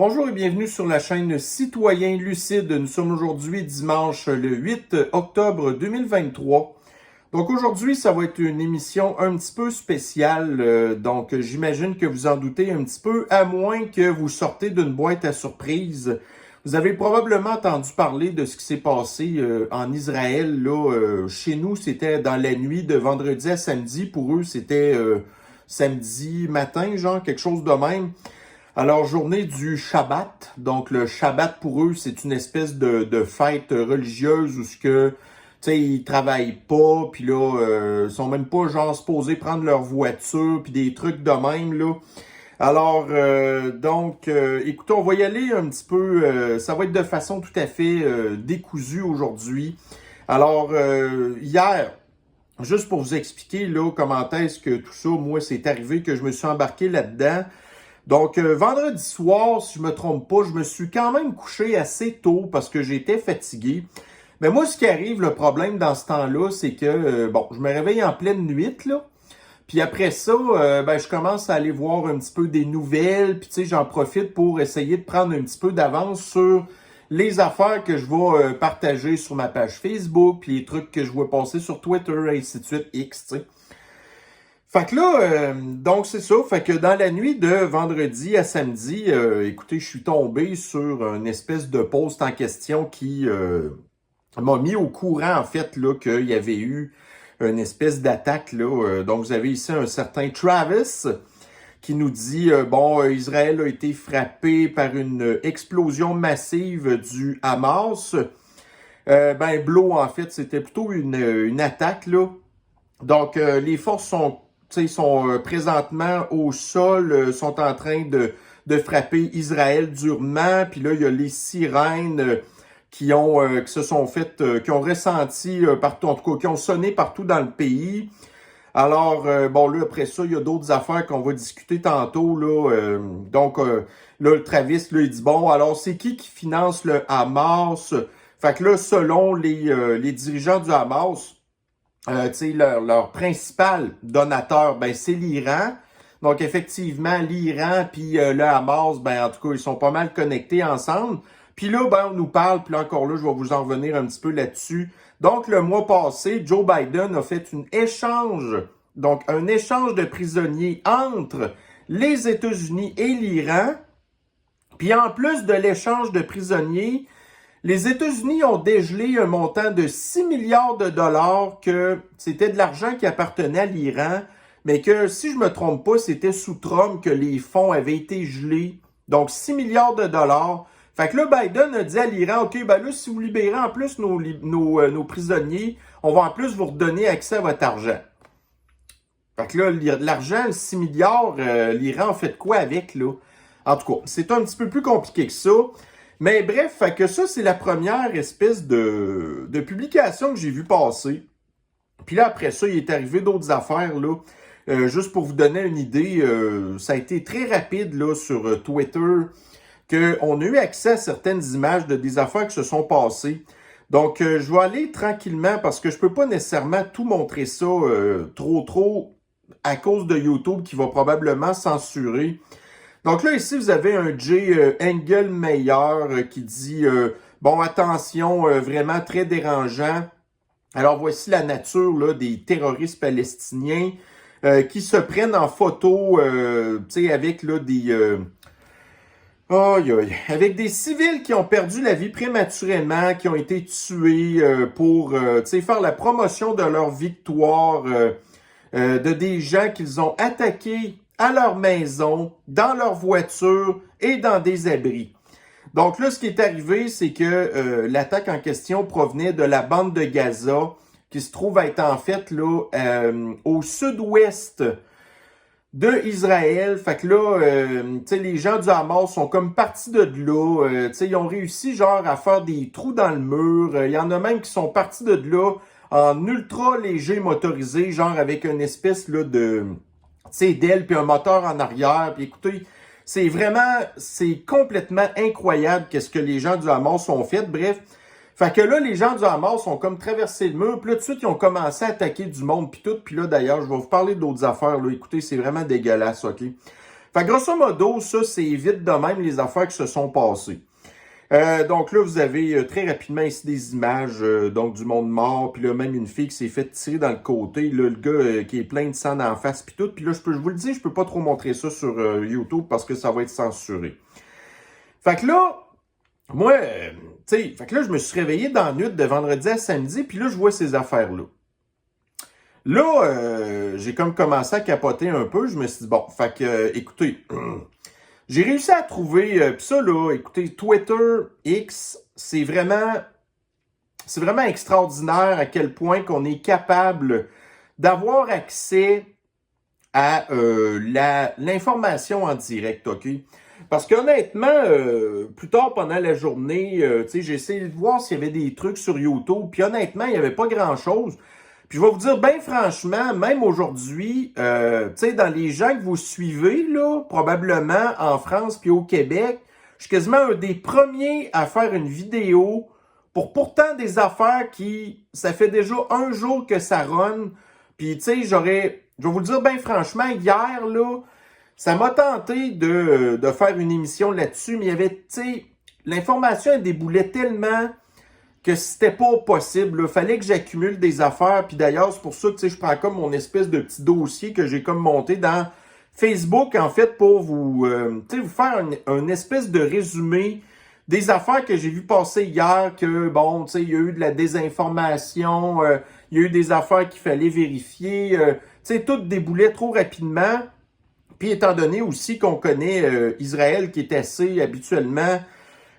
Bonjour et bienvenue sur la chaîne Citoyen Lucide. Nous sommes aujourd'hui dimanche le 8 octobre 2023. Donc aujourd'hui, ça va être une émission un petit peu spéciale. Donc j'imagine que vous en doutez un petit peu, à moins que vous sortez d'une boîte à surprise. Vous avez probablement entendu parler de ce qui s'est passé en Israël. Chez nous, c'était dans la nuit de vendredi à samedi. Pour eux, c'était samedi matin, genre quelque chose de même. Alors, journée du Shabbat. Donc, le Shabbat, pour eux, c'est une espèce de fête religieuse où ce que, tu sais, ils travaillent pas, puis là, ils sont même pas, genre, supposés prendre leur voiture, puis des trucs de même, là. Alors, écoutez, on va y aller un petit peu, ça va être de façon tout à fait décousue aujourd'hui. Alors, hier, juste pour vous expliquer, là, comment est-ce que tout ça, moi, c'est arrivé, que je me suis embarqué là-dedans. Donc, vendredi soir, si je me trompe pas, je me suis quand même couché assez tôt parce que j'étais fatigué. Mais moi, ce qui arrive, le problème dans ce temps-là, c'est que, je me réveille en pleine nuit, là. Puis après ça, je commence à aller voir un petit peu des nouvelles. Puis, tu sais, j'en profite pour essayer de prendre un petit peu d'avance sur les affaires que je vais partager sur ma page Facebook, puis les trucs que je vois passer sur Twitter, et ainsi de suite, X, tu sais. Fait que là, donc c'est ça. Fait que dans la nuit de vendredi à samedi, écoutez, je suis tombé sur une espèce de post en question qui m'a mis au courant, en fait, là, qu'il y avait eu une espèce d'attaque, là. Donc, vous avez ici un certain Travis qui nous dit, Israël a été frappé par une explosion massive du Hamas. Blo, en fait, c'était plutôt une attaque, là. Donc, les forces sont présentement au sol, sont en train de frapper Israël durement. Puis là, il y a les sirènes qui se sont faites, qui ont ressenti partout, en tout cas, qui ont sonné partout dans le pays. Alors, là, après ça, il y a d'autres affaires qu'on va discuter tantôt, là. Là, le Travis, là, il dit, alors, c'est qui finance le Hamas? Fait que là, selon les dirigeants du Hamas, leur principal donateur, c'est l'Iran. Donc, effectivement, l'Iran puis le Hamas, en tout cas, ils sont pas mal connectés ensemble. Puis là, on nous parle, puis là, encore là, je vais vous en revenir un petit peu là-dessus. Donc, le mois passé, Joe Biden a fait un échange de prisonniers entre les États-Unis et l'Iran. Puis en plus de l'échange de prisonniers, les États-Unis ont dégelé un montant de 6 milliards de dollars, que c'était de l'argent qui appartenait à l'Iran, mais que, si je me trompe pas, c'était sous Trump que les fonds avaient été gelés. Donc, 6 milliards de dollars. Fait que là, Biden a dit à l'Iran, OK, là, si vous libérez en plus nos prisonniers, on va en plus vous redonner accès à votre argent. Fait que là, l'argent, 6 milliards, l'Iran a fait quoi avec, là? En tout cas, c'est un petit peu plus compliqué que ça. Mais bref, fait que ça, c'est la première espèce de publication que j'ai vu passer. Puis là, après ça, il est arrivé d'autres affaires, là. Juste pour vous donner une idée, ça a été très rapide, là, sur Twitter, qu'on a eu accès à certaines images de des affaires qui se sont passées. Donc, je vais aller tranquillement parce que je peux pas nécessairement tout montrer ça trop à cause de YouTube qui va probablement censurer. Donc là, ici, vous avez un Jay Engelmeyer qui dit attention, vraiment très dérangeant. Alors, voici la nature là, des terroristes palestiniens qui se prennent en photo avec là, avec des civils qui ont perdu la vie prématurément, qui ont été tués pour faire la promotion de leur victoire, de des gens qu'ils ont attaqués à leur maison, dans leur voiture et dans des abris. Donc là, ce qui est arrivé, c'est que l'attaque en question provenait de la bande de Gaza, qui se trouve être en fait là au sud-ouest de Israël. Fait que là, les gens du Hamas sont comme partis de là. Ils ont réussi genre à faire des trous dans le mur. Il y en a même qui sont partis de là en ultra léger motorisé, genre avec une espèce là de d'aile puis un moteur en arrière. Puis écoutez, c'est complètement incroyable qu'est-ce que les gens du Hamas ont fait. Bref, fait que là, les gens du Hamas ont comme traversé le mur, puis là, tout de suite, ils ont commencé à attaquer du monde, puis tout. Puis là, d'ailleurs, je vais vous parler d'autres affaires, là. Écoutez, c'est vraiment dégueulasse, OK? Fait grosso modo, ça, c'est vite de même les affaires qui se sont passées. Donc là, vous avez très rapidement ici des images donc du monde mort, puis là, même une fille qui s'est fait tirer dans le côté, là, le gars qui est plein de sang en face, puis tout. Puis là, je vous le dis, je peux pas trop montrer ça sur YouTube parce que ça va être censuré. Fait que là, moi, tu sais, fait que là, je me suis réveillé dans la nuit de vendredi à samedi, puis là, je vois ces affaires-là. Là, j'ai comme commencé à capoter un peu. Je me suis dit, bon, fait que, écoutez, j'ai réussi à trouver, pis ça, là, écoutez, Twitter, X, c'est vraiment extraordinaire à quel point qu'on est capable d'avoir accès à l'information en direct, OK? Parce qu'honnêtement, plus tard pendant la journée, tu sais, j'ai essayé de voir s'il y avait des trucs sur YouTube, puis honnêtement, il n'y avait pas grand-chose. Puis je vais vous dire, bien franchement, même aujourd'hui, tu sais, dans les gens que vous suivez, là, probablement en France puis au Québec, je suis quasiment un des premiers à faire une vidéo pour pourtant des affaires qui, ça fait déjà un jour que ça run. Puis, tu sais, je vais vous le dire bien franchement, hier, là, ça m'a tenté de faire une émission là-dessus, mais il y avait, tu sais, l'information elle déboulait tellement que c'était pas possible. Il fallait que j'accumule des affaires. Puis d'ailleurs, c'est pour ça que je prends comme mon espèce de petit dossier que j'ai comme monté dans Facebook, en fait, pour vous, vous faire un espèce de résumé des affaires que j'ai vu passer hier, que, bon, tu sais, il y a eu de la désinformation, il y a eu des affaires qu'il fallait vérifier, tu sais, tout déboulait trop rapidement. Puis étant donné aussi qu'on connaît Israël qui est assez habituellement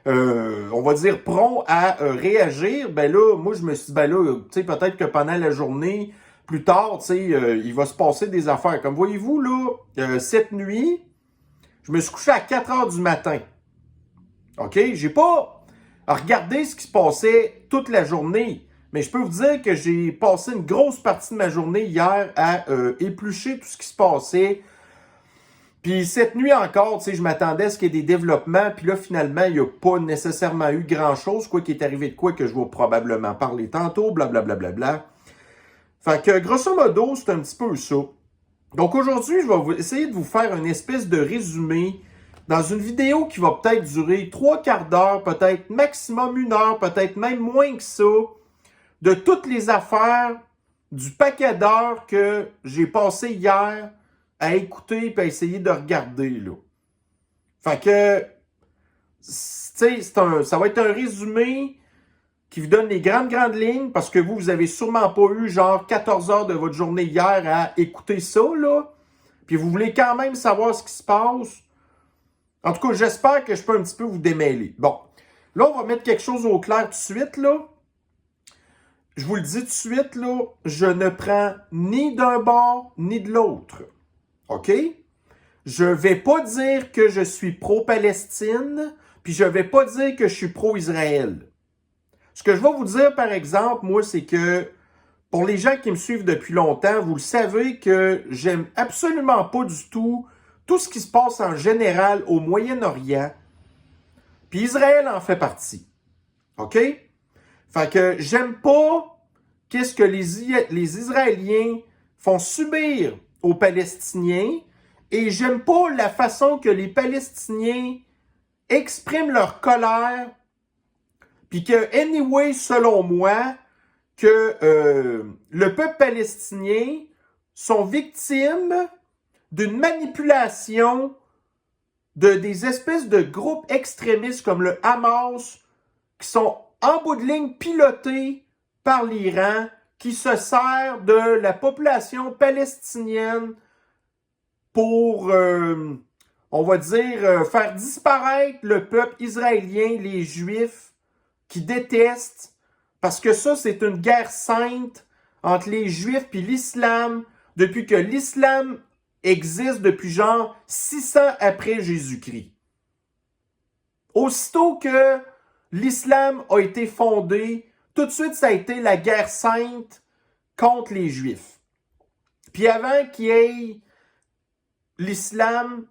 on va dire, prompt à réagir, ben là, moi, je me suis dit, ben là, tu sais, peut-être que pendant la journée, plus tard, tu sais, il va se passer des affaires. Comme voyez-vous, là, cette nuit, je me suis couché à 4 heures du matin. OK? J'ai pas regardé ce qui se passait toute la journée, mais je peux vous dire que j'ai passé une grosse partie de ma journée hier à éplucher tout ce qui se passait. Puis cette nuit encore, tu sais, je m'attendais à ce qu'il y ait des développements, puis là, finalement, il n'y a pas nécessairement eu grand-chose, quoi qui est arrivé de quoi que je vais probablement parler tantôt, blablabla. Bla, bla, bla. Fait que, grosso modo, c'est un petit peu ça. Donc aujourd'hui, je vais essayer de vous faire une espèce de résumé dans une vidéo qui va peut-être durer 3/4 d'heure, peut-être maximum 1 heure, peut-être même moins que ça, de toutes les affaires, du paquet d'heures que j'ai passé hier à écouter et à essayer de regarder, là. Fait que, tu sais, ça va être un résumé qui vous donne les grandes lignes, parce que vous avez sûrement pas eu genre 14 heures de votre journée hier à écouter ça, là. Puis vous voulez quand même savoir ce qui se passe. En tout cas, j'espère que je peux un petit peu vous démêler. Bon, là, on va mettre quelque chose au clair tout de suite, là. Je vous le dis tout de suite, là, je ne prends ni d'un bord ni de l'autre. OK? Je vais pas dire que je suis pro-Palestine, puis je vais pas dire que je suis pro-Israël. Ce que je vais vous dire, par exemple, moi, c'est que pour les gens qui me suivent depuis longtemps, vous le savez que j'aime absolument pas du tout ce qui se passe en général au Moyen-Orient, puis Israël en fait partie. OK? Fait que j'aime pas qu'est-ce que les Israéliens font subir aux Palestiniens, et j'aime pas la façon que les Palestiniens expriment leur colère, puis que, anyway, selon moi, que le peuple palestinien sont victimes d'une manipulation de des espèces de groupes extrémistes comme le Hamas, qui sont en bout de ligne pilotés par l'Iran, qui se sert de la population palestinienne pour, on va dire, faire disparaître le peuple israélien, les Juifs, qui détestent, parce que ça, c'est une guerre sainte entre les Juifs et l'islam, depuis que l'islam existe depuis genre 600 après Jésus-Christ. Aussitôt que l'islam a été fondé, tout de suite, ça a été la guerre sainte contre les Juifs. Puis avant qu'il y ait l'islam,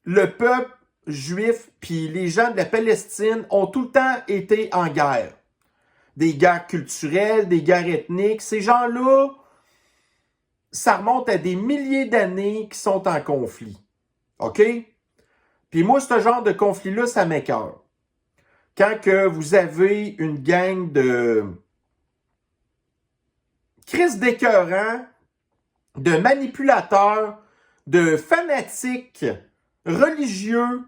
le peuple juif puis les gens de la Palestine ont tout le temps été en guerre. Des guerres culturelles, des guerres ethniques. Ces gens-là, ça remonte à des milliers d'années qui sont en conflit. OK? Puis moi, ce genre de conflit-là, ça m'écoeure. Quand que vous avez une gang de crises d'écœurants, de manipulateurs, de fanatiques religieux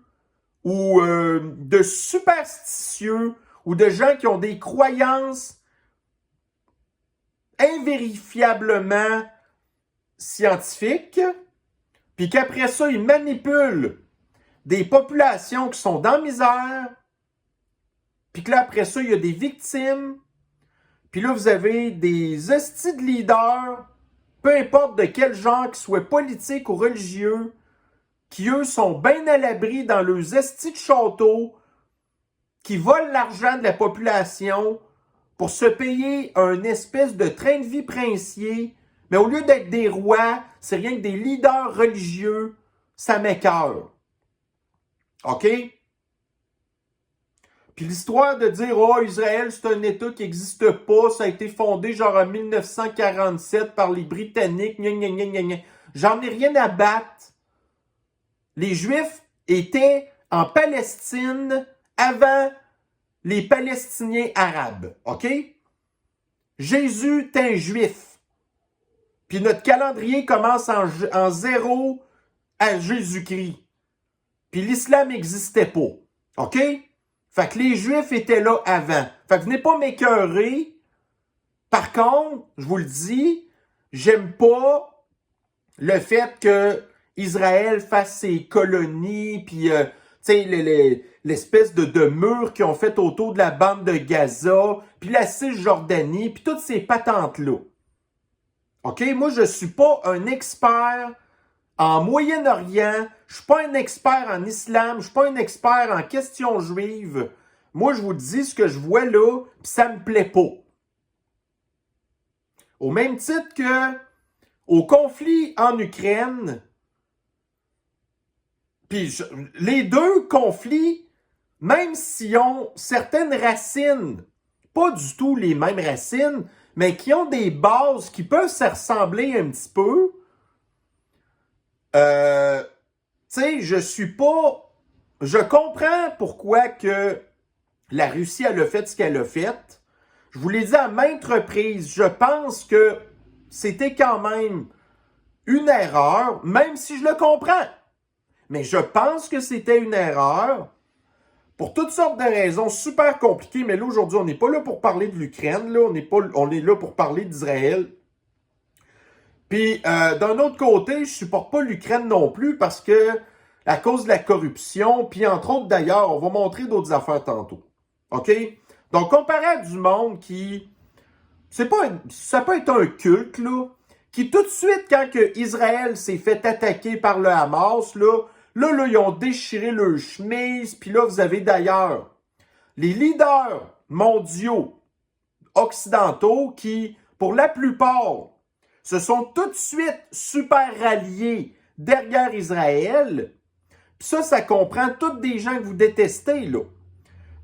ou de superstitieux ou de gens qui ont des croyances invérifiablement scientifiques, puis qu'après ça, ils manipulent des populations qui sont dans la misère, puis que là, après ça, il y a des victimes, puis là, vous avez des hosties de leaders, peu importe de quel genre, qu'ils soient politiques ou religieux, qui, eux, sont bien à l'abri dans leurs hosties de château, qui volent l'argent de la population pour se payer un espèce de train de vie princier, mais au lieu d'être des rois, c'est rien que des leaders religieux, ça m'écoeure. OK? Puis l'histoire de dire « Oh, Israël, c'est un État qui n'existe pas, ça a été fondé genre en 1947 par les Britanniques, gna gna gna gna gna. » J'en ai rien à battre. Les Juifs étaient en Palestine avant les Palestiniens arabes. OK? Jésus est un Juif. Puis notre calendrier commence en 0 à Jésus-Christ. Puis l'islam n'existait pas. OK? Fait que les Juifs étaient là avant. Fait que venez pas m'écœurer. Par contre, je vous le dis, j'aime pas le fait que Israël fasse ses colonies, puis tu sais, l'espèce de mur qu'ils ont fait autour de la bande de Gaza, puis la Cisjordanie, puis toutes ces patentes-là. OK? Moi, je suis pas un expert en Moyen-Orient, je suis pas un expert en islam, je suis pas un expert en questions juives. Moi, je vous dis ce que je vois là, puis ça me plaît pas. Au même titre que au conflit en Ukraine, puis les deux conflits, même s'ils ont certaines racines, pas du tout les mêmes racines, mais qui ont des bases qui peuvent se ressembler un petit peu, tu sais, je suis pas... Je comprends pourquoi que la Russie, elle a fait ce qu'elle a fait. Je vous l'ai dit à maintes reprises, je pense que c'était quand même une erreur, même si je le comprends. Mais je pense que c'était une erreur pour toutes sortes de raisons super compliquées. Mais là, aujourd'hui, on n'est pas là pour parler de l'Ukraine. Là, on est là pour parler d'Israël. Puis, d'un autre côté, je supporte pas l'Ukraine non plus parce que, à cause de la corruption, puis entre autres d'ailleurs, on va montrer d'autres affaires tantôt. OK? Donc, comparé à du monde qui... ça peut être un culte, là, qui tout de suite, quand que Israël s'est fait attaquer par le Hamas, là, ils ont déchiré leur chemise, puis là, vous avez d'ailleurs les leaders mondiaux occidentaux qui, pour la plupart, se sont tout de suite super ralliés derrière Israël. Puis ça comprend toutes des gens que vous détestez, là.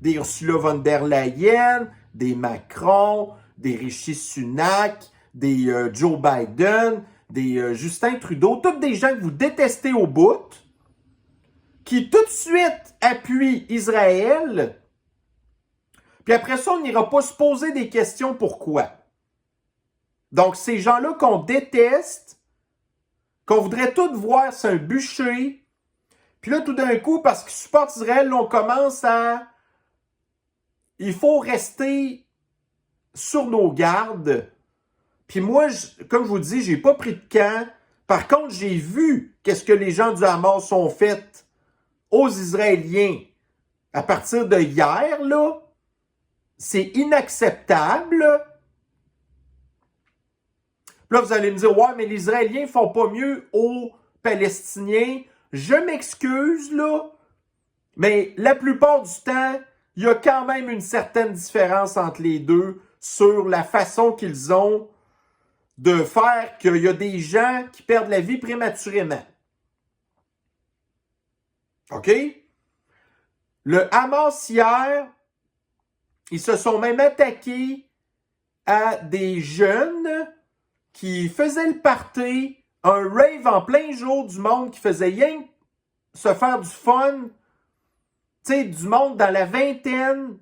Des Ursula von der Leyen, des Macron, des Rishi Sunak, des Joe Biden, des Justin Trudeau, toutes des gens que vous détestez au bout, qui tout de suite appuient Israël. Puis après ça, on n'ira pas se poser des questions pourquoi. Donc, ces gens-là qu'on déteste, qu'on voudrait tous voir, c'est un bûcher. Puis là, tout d'un coup, parce qu'ils supportent Israël, on commence à... Il faut rester sur nos gardes. Puis moi, comme je vous dis, j'ai pas pris de camp. Par contre, j'ai vu qu'est-ce que les gens du Hamas ont fait aux Israéliens à partir de hier, là. C'est inacceptable. Puis là, vous allez me dire, ouais, mais les Israéliens font pas mieux aux Palestiniens. Je m'excuse, là. Mais la plupart du temps, il y a quand même une certaine différence entre les deux sur la façon qu'ils ont de faire qu'il y a des gens qui perdent la vie prématurément. OK? Le Hamas hier, ils se sont même attaqués à des jeunes qui faisaient le party, un rave en plein jour du monde qui faisait rien se faire du fun, tu sais, du monde dans la vingtaine.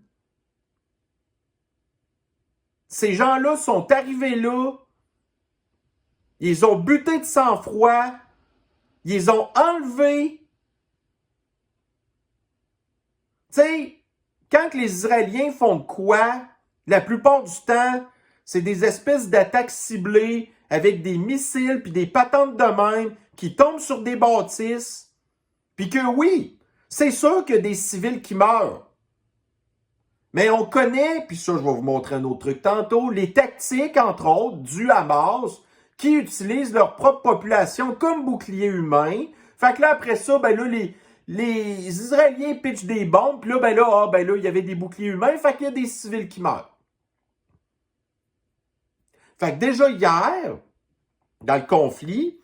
Ces gens-là sont arrivés là, ils ont buté de sang-froid, ils ont enlevé. Tu sais, quand les Israéliens font quoi, la plupart du temps, c'est des espèces d'attaques ciblées avec des missiles puis des patentes de même qui tombent sur des bâtisses. Puis que oui, c'est sûr qu'il y a des civils qui meurent. Mais on connaît, puis ça je vais vous montrer un autre truc tantôt, les tactiques, entre autres, du Hamas, qui utilisent leur propre population comme bouclier humain. Fait que là, après ça, ben là, les Israéliens pitchent des bombes, puis là, il y avait des boucliers humains, fait qu'il y a des civils qui meurent. Fait que déjà hier, dans le conflit,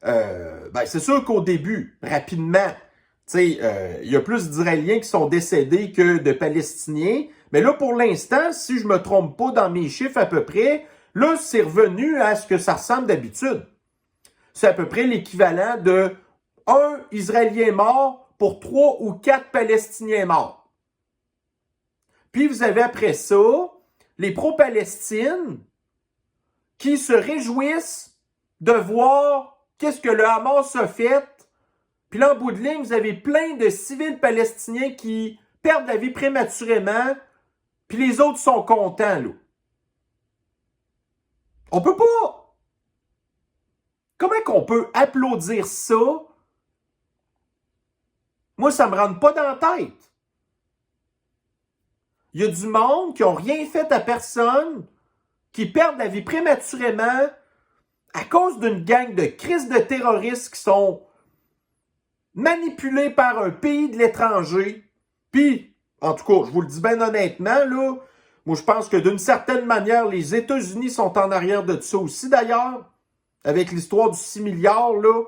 c'est sûr qu'au début, rapidement, il y a plus d'Israéliens qui sont décédés que de Palestiniens. Mais là, pour l'instant, si je me trompe pas dans mes chiffres à peu près, là, c'est revenu à ce que ça ressemble d'habitude. C'est à peu près l'équivalent de 1 Israélien mort pour 3 ou 4 Palestiniens morts. Puis vous avez après ça les pro-Palestine qui se réjouissent de voir qu'est-ce que le Hamas a fait. Puis là, en bout de ligne, vous avez plein de civils palestiniens qui perdent la vie prématurément, puis les autres sont contents, là. On peut pas. Comment qu'on peut applaudir ça? Moi, ça me rentre pas dans la tête. Il y a du monde qui n'ont rien fait à personne, qui perdent la vie prématurément à cause d'une gang de crises de terroristes qui sont manipulés par un pays de l'étranger. Puis, en tout cas, je vous le dis bien honnêtement, là, moi je pense que d'une certaine manière, les États-Unis sont en arrière de ça aussi d'ailleurs, avec l'histoire du 6 milliards, là.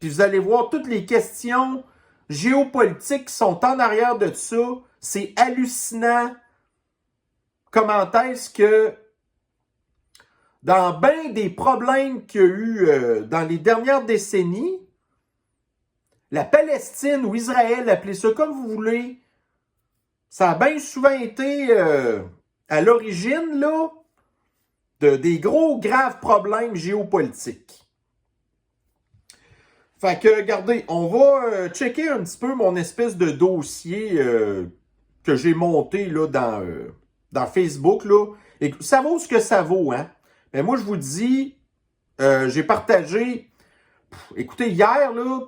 Puis vous allez voir toutes les questions géopolitiques qui sont en arrière de ça. C'est hallucinant. Comment est-ce que dans bien des problèmes qu'il y a eu dans les dernières décennies, la Palestine ou Israël, appelez ça comme vous voulez, ça a bien souvent été à l'origine là, des gros graves problèmes géopolitiques. Fait que, regardez, on va checker un petit peu mon espèce de dossier que j'ai monté là, dans Facebook. Là. Et ça vaut ce que ça vaut, hein? Mais moi, je vous dis, j'ai partagé, écoutez, hier, là,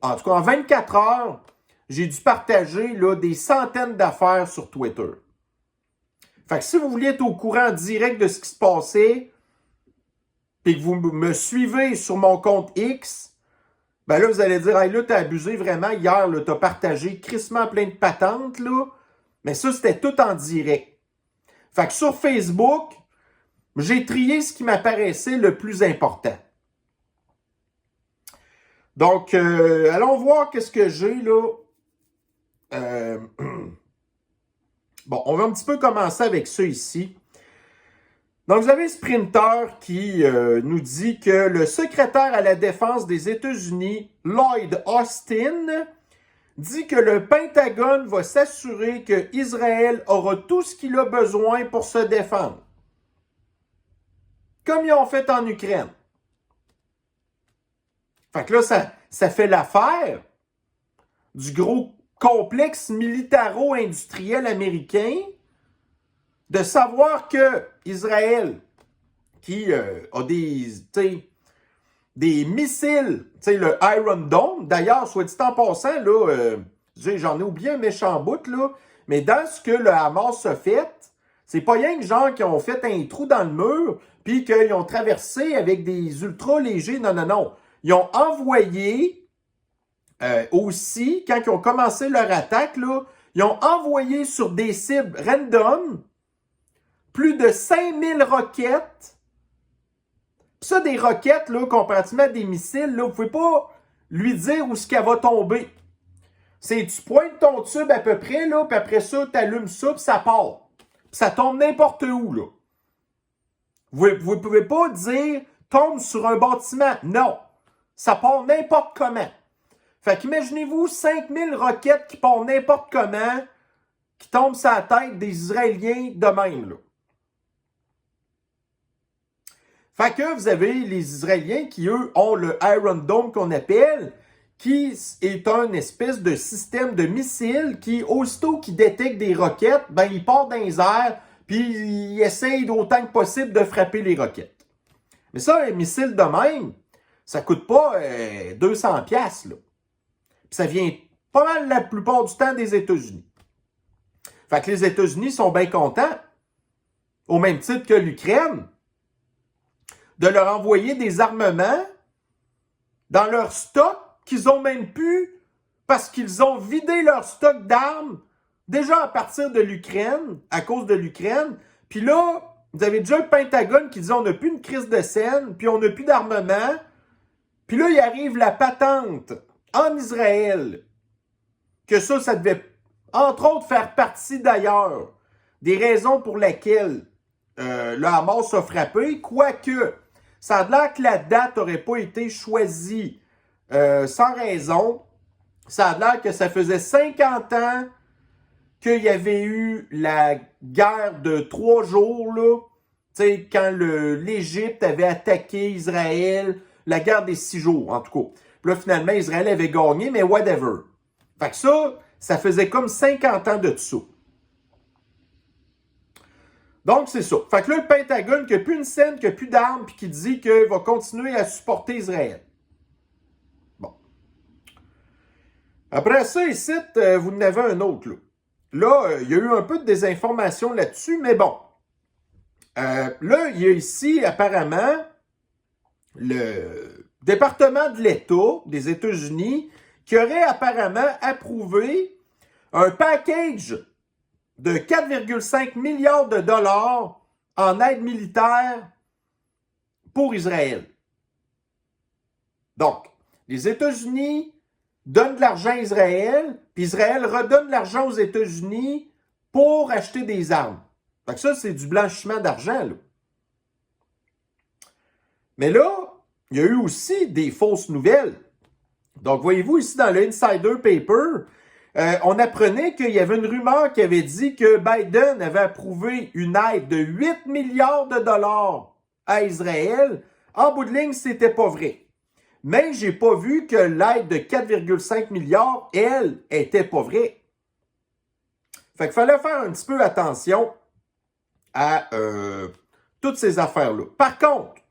en tout cas en 24 heures, j'ai dû partager là, des centaines d'affaires sur Twitter. Fait que si vous vouliez être au courant direct de ce qui se passait, et que vous me suivez sur mon compte X, ben là, vous allez dire, hey, là, t'as abusé vraiment. Hier, là, t'as partagé crissement plein de patentes, là. Mais ça, c'était tout en direct. Fait que sur Facebook, j'ai trié ce qui m'apparaissait le plus important. Donc, allons voir qu'est-ce que j'ai, là. Bon, on va un petit peu commencer avec ça ici. Donc, vous avez Sprinter qui nous dit que le secrétaire à la défense des États-Unis, Lloyd Austin, dit que le Pentagone va s'assurer que Israël aura tout ce qu'il a besoin pour se défendre. Comme ils ont fait en Ukraine. Fait que là, ça fait l'affaire du gros complexe militaro-industriel américain de savoir que Israël, qui a des missiles, le Iron Dome, d'ailleurs, soit dit en passant, là, j'en ai oublié un méchant bout, là, mais dans ce que le Hamas a fait, c'est pas rien que genre qui ont fait un trou dans le mur, puis qu'ils ont traversé avec des ultra légers, non. Ils ont envoyé aussi, quand ils ont commencé leur attaque, là, ils ont envoyé sur des cibles random plus de 5000 roquettes. Ça, des roquettes, là, comparativement à des missiles, là, vous ne pouvez pas lui dire où est-ce qu'elle va tomber. C'est tu pointes ton tube à peu près, là, puis après ça, tu allumes ça, puis ça part. Puis ça tombe n'importe où, là. Vous ne pouvez pas dire tombe sur un bâtiment. Non. Ça part n'importe comment. Fait qu'imaginez-vous 5000 roquettes qui partent n'importe comment, qui tombent sur la tête des Israéliens de même, là. Fait que vous avez les Israéliens qui, eux, ont le Iron Dome qu'on appelle, qui est un espèce de système de missiles qui, aussitôt qu'ils détectent des roquettes, ben, ils partent dans les airs, puis ils essayent autant que possible de frapper les roquettes. Mais ça, un missile de même, ça coûte pas 200$, là. Puis ça vient pas mal la plupart du temps des États-Unis. Fait que les États-Unis sont bien contents, au même titre que l'Ukraine, de leur envoyer des armements dans leur stock qu'ils ont même pu, parce qu'ils ont vidé leur stock d'armes déjà à partir de l'Ukraine, à cause de l'Ukraine. Puis là, vous avez déjà le Pentagone qui dit on n'a plus une crise de scène, puis on n'a plus d'armement. Puis là, il arrive la patente en Israël, que ça devait, entre autres, faire partie d'ailleurs des raisons pour lesquelles le Hamas a frappé, quoique ça a l'air que la date n'aurait pas été choisie sans raison. Ça a l'air que ça faisait 50 ans qu'il y avait eu la guerre de 3 jours, là. Tu sais, quand l'Égypte avait attaqué Israël, la guerre des 6 jours, en tout cas. Puis là, finalement, Israël avait gagné, mais whatever. Fait que ça faisait comme 50 ans de ça. Donc, c'est ça. Fait que là, le Pentagone qui n'a plus une scène, qui n'a plus d'armes, puis qui dit qu'il va continuer à supporter Israël. Bon. Après ça, ici, vous en avez un autre, là. Là, il y a eu un peu de désinformation là-dessus, mais bon. Là, il y a ici, apparemment, le département de l'État des États-Unis qui aurait apparemment approuvé un package de 4,5 milliards de dollars en aide militaire pour Israël. Donc, les États-Unis donnent de l'argent à Israël, puis Israël redonne de l'argent aux États-Unis pour acheter des armes. Fait que ça, c'est du blanchiment d'argent, là. Mais là, il y a eu aussi des fausses nouvelles. Donc, voyez-vous, ici, dans le Insider Paper, on apprenait qu'il y avait une rumeur qui avait dit que Biden avait approuvé une aide de 8 milliards de dollars à Israël. En bout de ligne, c'était pas vrai. Mais j'ai pas vu que l'aide de 4,5 milliards, elle, était pas vraie. Fait qu'il fallait faire un petit peu attention à toutes ces affaires-là. Par contre,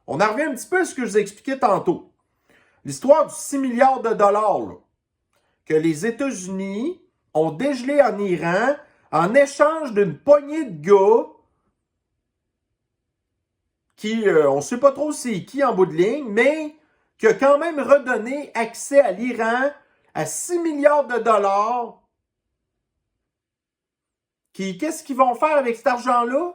on en revient un petit peu à ce que je vous expliquais tantôt. L'histoire du 6 milliards de dollars, là, que les États-Unis ont dégelé en Iran en échange d'une poignée de gars qui, on ne sait pas trop c'est qui en bout de ligne, mais qui a quand même redonné accès à l'Iran à 6 milliards de dollars. Qu'est-ce qu'ils vont faire avec cet argent-là?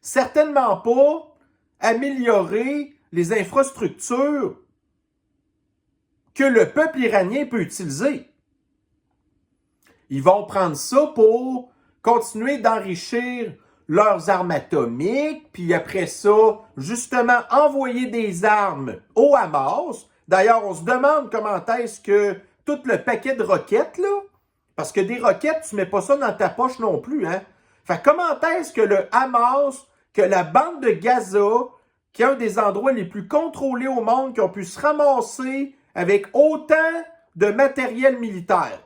Certainement pas améliorer les infrastructures que le peuple iranien peut utiliser. Ils vont prendre ça pour continuer d'enrichir leurs armes atomiques, puis après ça, justement, envoyer des armes au Hamas. D'ailleurs, on se demande comment est-ce que tout le paquet de roquettes, là, parce que des roquettes, tu mets pas ça dans ta poche non plus, hein. Fait comment est-ce que le Hamas, que la bande de Gaza, qui est un des endroits les plus contrôlés au monde, qui ont pu se ramasser avec autant de matériel militaire,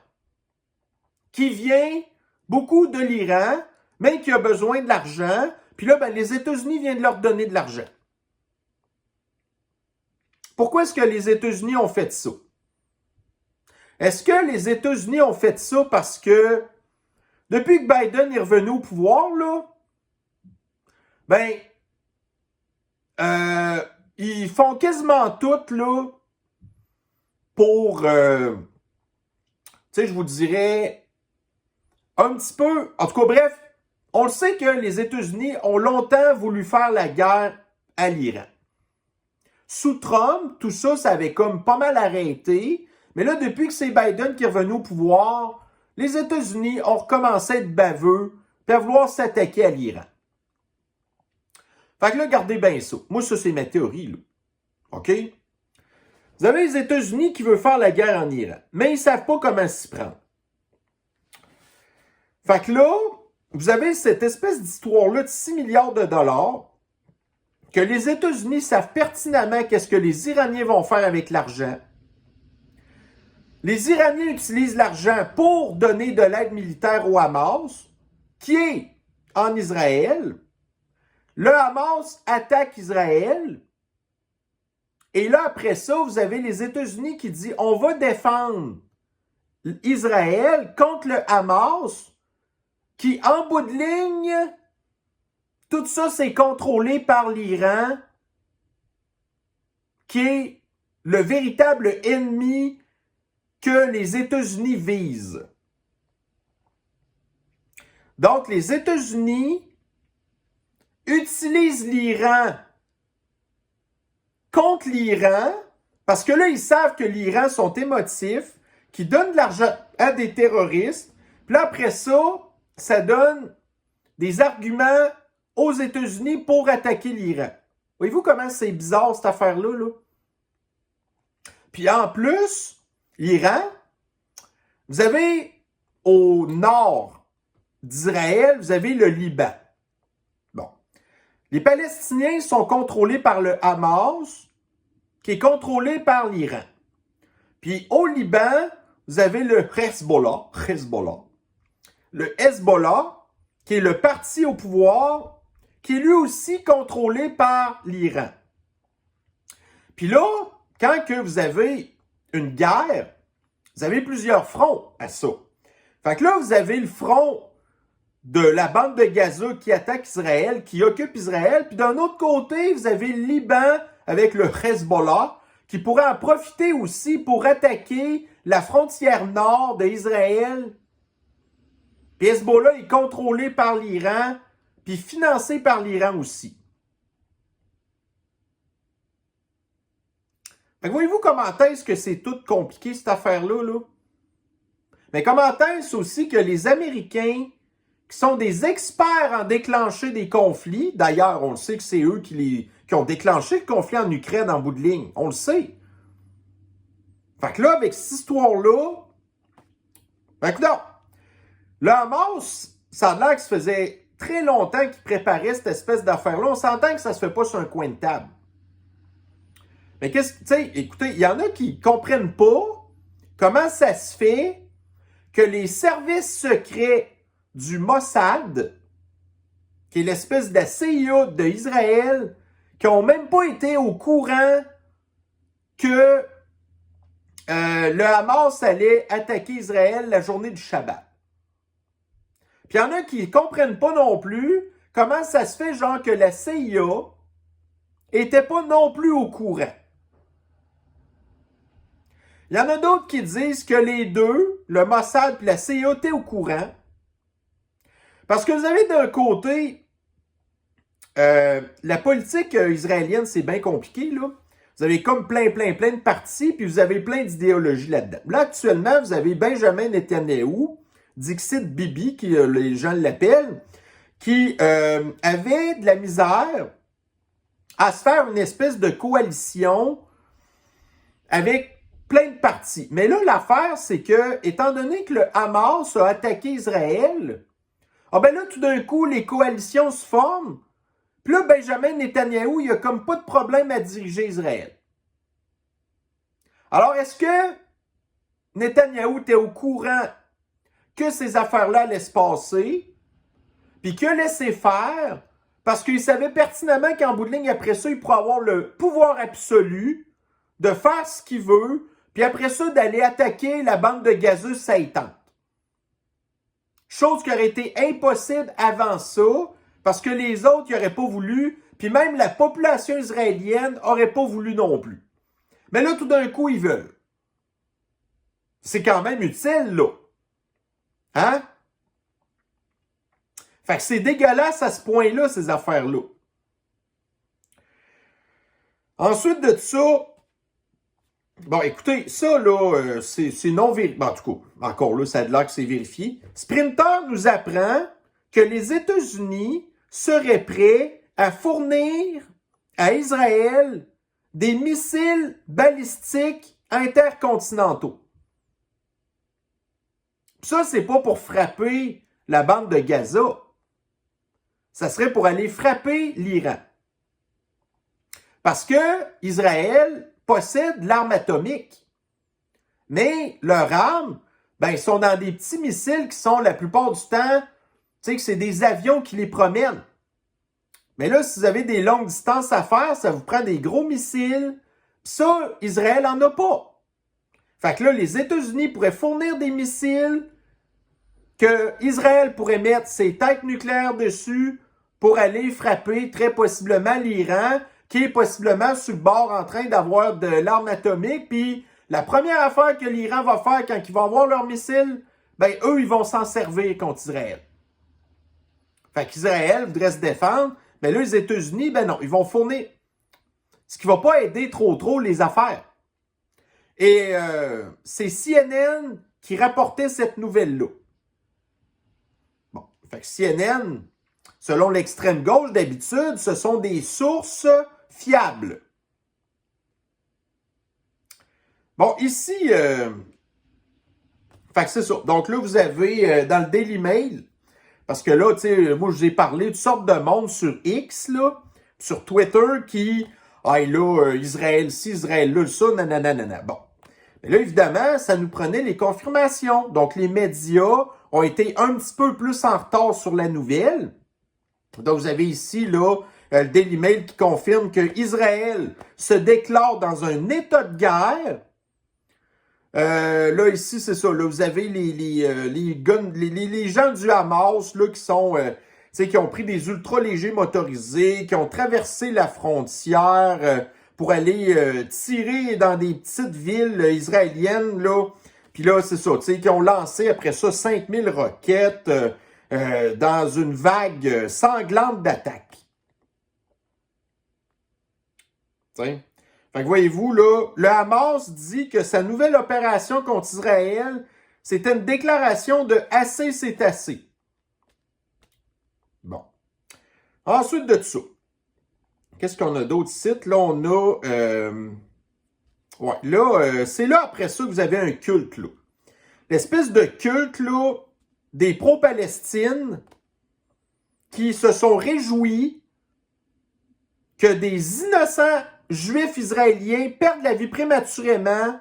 qui vient beaucoup de l'Iran, mais qui a besoin de l'argent, puis là, ben, les États-Unis viennent leur donner de l'argent. Pourquoi est-ce que les États-Unis ont fait ça? Est-ce que les États-Unis ont fait ça parce que depuis que Biden est revenu au pouvoir, là, ben, ils font quasiment tout, là, pour, tu sais, je vous dirais, un petit peu, en tout cas, bref, on le sait que les États-Unis ont longtemps voulu faire la guerre à l'Iran. Sous Trump, tout ça, ça avait comme pas mal arrêté, mais là, depuis que c'est Biden qui est revenu au pouvoir, les États-Unis ont recommencé à être baveux et à vouloir s'attaquer à l'Iran. Fait que là, regardez bien ça. Moi, ça, c'est ma théorie, là. OK? Vous avez les États-Unis qui veulent faire la guerre en Iran, mais ils ne savent pas comment s'y prendre. Fait que là, vous avez cette espèce d'histoire-là de 6 milliards de dollars que les États-Unis savent pertinemment qu'est-ce que les Iraniens vont faire avec l'argent. Les Iraniens utilisent l'argent pour donner de l'aide militaire au Hamas, qui est en Israël. Le Hamas attaque Israël. Et là, après ça, vous avez les États-Unis qui disent on va défendre Israël contre le Hamas, qui, en bout de ligne, tout ça, c'est contrôlé par l'Iran, qui est le véritable ennemi que les États-Unis visent. Donc, les États-Unis utilisent l'Iran contre l'Iran, parce que là, ils savent que l'Iran sont émotifs, qu'ils donnent de l'argent à des terroristes, puis là, après ça, ça donne des arguments aux États-Unis pour attaquer l'Iran. Voyez-vous comment c'est bizarre, cette affaire-là, là? Puis en plus, l'Iran, vous avez au nord d'Israël, vous avez le Liban. Bon. Les Palestiniens sont contrôlés par le Hamas, qui est contrôlé par l'Iran. Puis au Liban, vous avez le Hezbollah. Le Hezbollah, qui est le parti au pouvoir, qui est lui aussi contrôlé par l'Iran. Puis là, quand que vous avez une guerre, vous avez plusieurs fronts à ça. Fait que là, vous avez le front de la bande de Gaza qui attaque Israël, qui occupe Israël, puis d'un autre côté, vous avez le Liban avec le Hezbollah, qui pourrait en profiter aussi pour attaquer la frontière nord d'Israël. Puis Hezbollah est contrôlé par l'Iran, puis financé par l'Iran aussi. Fait que voyez-vous comment est-ce que c'est tout compliqué, cette affaire-là, là? Mais comment est-ce aussi que les Américains, qui sont des experts en déclencher des conflits, d'ailleurs, on le sait que c'est eux qui ont déclenché le conflit en Ukraine en bout de ligne, on le sait. Fait que là, avec cette histoire-là, fait que non, le Hamas, ça a l'air que ça faisait très longtemps qu'il préparait cette espèce d'affaire-là. On s'entend que ça se fait pas sur un coin de table. Mais qu'est-ce que, tu sais, écoutez, il y en a qui ne comprennent pas comment ça se fait que les services secrets du Mossad, qui est l'espèce de la CIA d'Israël, qui n'ont même pas été au courant que le Hamas allait attaquer Israël la journée du Shabbat. Puis il y en a qui ne comprennent pas non plus comment ça se fait, genre, que la CIA n'était pas non plus au courant. Il y en a d'autres qui disent que les deux, le Mossad et la CIA, étaient au courant. Parce que vous avez d'un côté, la politique israélienne, c'est bien compliqué, là. Vous avez comme plein de partis, puis vous avez plein d'idéologies là-dedans. Là, actuellement, vous avez Benjamin Netanyahou, Dixit Bibi, qui les gens l'appellent, qui avait de la misère à se faire une espèce de coalition avec plein de partis. Mais là, l'affaire, c'est que, étant donné que le Hamas a attaqué Israël, ah ben là, tout d'un coup, les coalitions se forment. Puis là, Benjamin Netanyahou, il a comme pas de problème à diriger Israël. Alors, est-ce que Netanyahou était au courant que ces affaires-là allaient se passer, puis que laisser faire, parce qu'il savait pertinemment qu'en bout de ligne, après ça, il pourrait avoir le pouvoir absolu de faire ce qu'il veut, puis après ça, d'aller attaquer la bande de Gaza si ça y tente. Chose qui aurait été impossible avant ça, parce que les autres n'auraient pas voulu, puis même la population israélienne n'aurait pas voulu non plus. Mais là, tout d'un coup, ils veulent. C'est quand même utile, là. Hein? Fait que c'est dégueulasse à ce point-là, ces affaires-là. Ensuite de ça, bon, écoutez, ça, là, c'est non vérifié. En tout cas, encore là, ça a l'air que c'est vérifié. Sprinter nous apprend que les États-Unis seraient prêts à fournir à Israël des missiles balistiques intercontinentaux. Ça, c'est pas pour frapper la bande de Gaza. Ça serait pour aller frapper l'Iran. Parce que Israël possède l'arme atomique. Mais leurs armes, sont dans des petits missiles qui sont la plupart du temps, tu sais, que c'est des avions qui les promènent. Mais là, si vous avez des longues distances à faire, ça vous prend des gros missiles. Puis ça, Israël n'en a pas. Fait que là, les États-Unis pourraient fournir des missiles que Israël pourrait mettre ses têtes nucléaires dessus pour aller frapper très possiblement l'Iran, qui est possiblement sur le bord en train d'avoir de l'arme atomique. Puis la première affaire que l'Iran va faire quand ils vont avoir leurs missiles, eux, ils vont s'en servir contre Israël. Fait qu'Israël voudrait se défendre, mais là, les États-Unis, non, ils vont fournir. Ce qui ne va pas aider trop les affaires. Et c'est CNN qui rapportait cette nouvelle-là. Bon, fait que CNN, selon l'extrême gauche d'habitude, ce sont des sources fiables. Bon, ici, fait que c'est ça. Donc là, vous avez dans le Daily Mail, parce que là, tu sais, moi, je vous ai parlé de toutes sortes de monde sur X, là, sur Twitter, qui, Israël ci, Israël là, ça, nanana. Bon. Mais là, évidemment, ça nous prenait les confirmations. Donc, les médias ont été un petit peu plus en retard sur la nouvelle. Donc, vous avez ici, là, le Daily Mail qui confirme que Israël se déclare dans un état de guerre. Là, ici, c'est ça. Là, vous avez les gens du Hamas, là, qui sont, qui ont pris des ultra-légers motorisés, qui ont traversé la frontière pour aller tirer dans des petites villes israéliennes, là. Puis là, c'est ça, qui ont lancé après ça 5000 roquettes dans une vague sanglante d'attaques. T'sais. Fait que voyez-vous, là, le Hamas dit que sa nouvelle opération contre Israël, c'était une déclaration de « assez, c'est assez ». Bon. Ensuite de ça, qu'est-ce qu'on a d'autres sites? Là, on a... c'est là, après ça, que vous avez un culte, là. L'espèce de culte, là, des pro-Palestine qui se sont réjouis que des innocents juifs israéliens perdent la vie prématurément.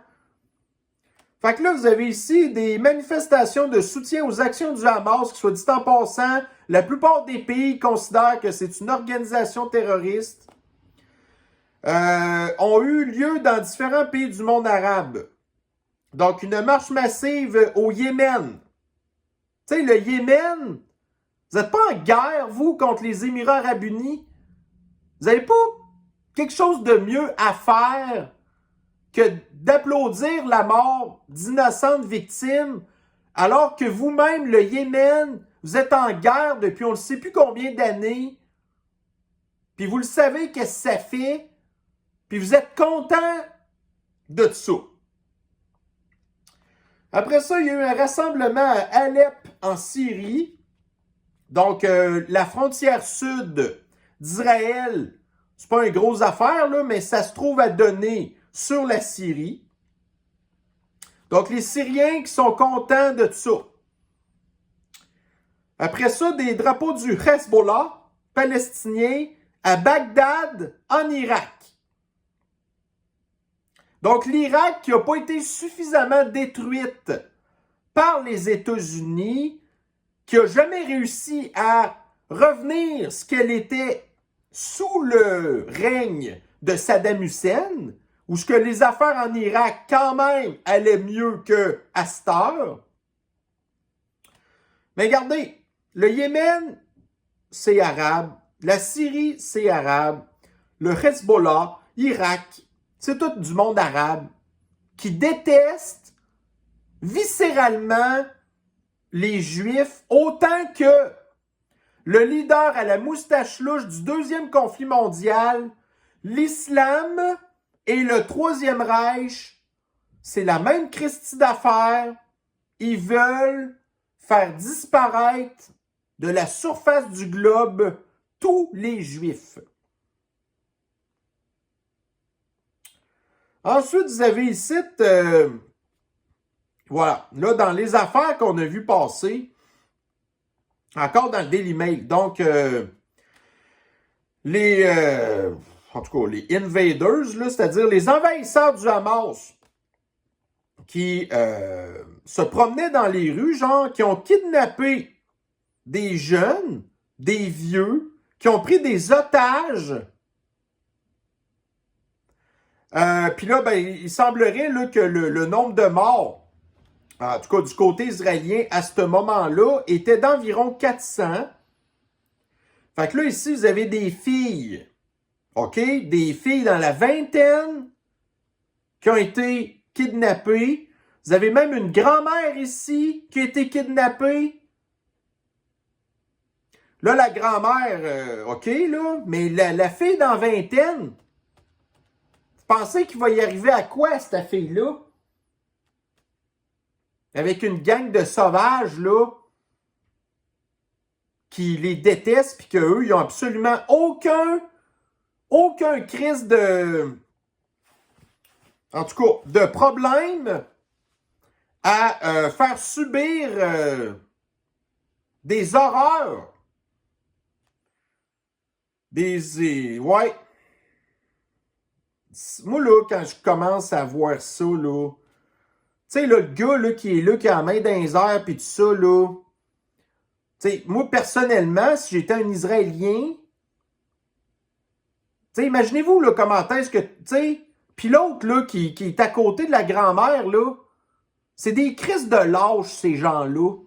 Fait que là, vous avez ici des manifestations de soutien aux actions du Hamas, qui, soit dit en passant, la plupart des pays considèrent que c'est une organisation terroriste, ont eu lieu dans différents pays du monde arabe. Donc, une marche massive au Yémen. Tu sais, le Yémen, vous n'êtes pas en guerre, vous, contre les Émirats arabes unis? Vous n'avez pas quelque chose de mieux à faire que d'applaudir la mort d'innocentes victimes, alors que vous-même, le Yémen, vous êtes en guerre depuis on ne sait plus combien d'années, puis vous le savez qu'est-ce que ça fait, puis vous êtes content de ça. Après ça, il y a eu un rassemblement à Alep, en Syrie. Donc, la frontière sud d'Israël, c'est pas une grosse affaire, là, mais ça se trouve à donner sur la Syrie. Donc, les Syriens qui sont contents de ça. Après ça, des drapeaux du Hezbollah palestinien à Bagdad, en Irak. Donc, l'Irak qui n'a pas été suffisamment détruite par les États-Unis, qui n'a jamais réussi à revenir ce qu'elle était sous le règne de Saddam Hussein, où ce que les affaires en Irak, quand même, allaient mieux qu'à cette heure. Mais regardez, le Yémen, c'est arabe. La Syrie, c'est arabe. Le Hezbollah, Irak, c'est tout du monde arabe qui déteste viscéralement les Juifs autant que le leader à la moustache louche du deuxième conflit mondial, l'islam et le Troisième Reich, c'est la même Christie d'affaires. Ils veulent faire disparaître de la surface du globe tous les Juifs. Ensuite, vous avez ici, voilà, là, dans les affaires qu'on a vues passer, encore dans le Daily Mail, donc, en tout cas, les invaders, là, c'est-à-dire les envahisseurs du Hamas, qui se promenaient dans les rues, genre, qui ont kidnappé des jeunes, des vieux, qui ont pris des otages. Puis là, ben, il semblerait là, que le nombre de morts, en tout cas du côté israélien, à ce moment-là, était d'environ 400. Fait que là, ici, vous avez des filles, OK? Des filles dans la vingtaine qui ont été kidnappées. Vous avez même une grand-mère ici qui a été kidnappée. Là, la grand-mère, OK, là, mais la fille dans la vingtaine, vous pensez qu'il va y arriver à quoi, cette fille-là? Avec une gang de sauvages, là, qui les détestent, puis qu'eux, ils n'ont absolument aucun crise de... En tout cas, de problème à faire subir des horreurs. Ouais. Moi, là, quand je commence à voir ça, là... Tu sais, là, le gars, là, qui est là, qui a la main dans les airs, puis tout ça, là... Tu sais, moi, personnellement, si j'étais un Israélien... Tu sais, imaginez-vous, là, comment est-ce que... Tu sais... Puis l'autre, là, qui est à côté de la grand-mère, là... C'est des crises de lâche, ces gens-là.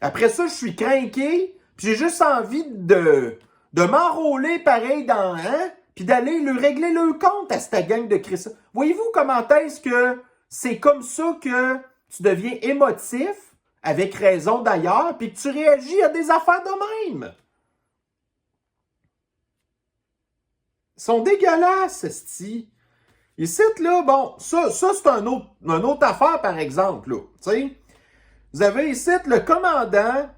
Après ça, je suis craqué, puis j'ai juste envie de m'enrôler pareil dans... Hein? Puis d'aller lui régler le compte à cette gang de Chris. Voyez-vous comment est-ce que c'est comme ça que tu deviens émotif, avec raison d'ailleurs, puis que tu réagis à des affaires de même? Ils sont dégueulasses, esti. Ici, là, bon, ça c'est une autre affaire, par exemple, là. Tu sais, vous avez ici le commandant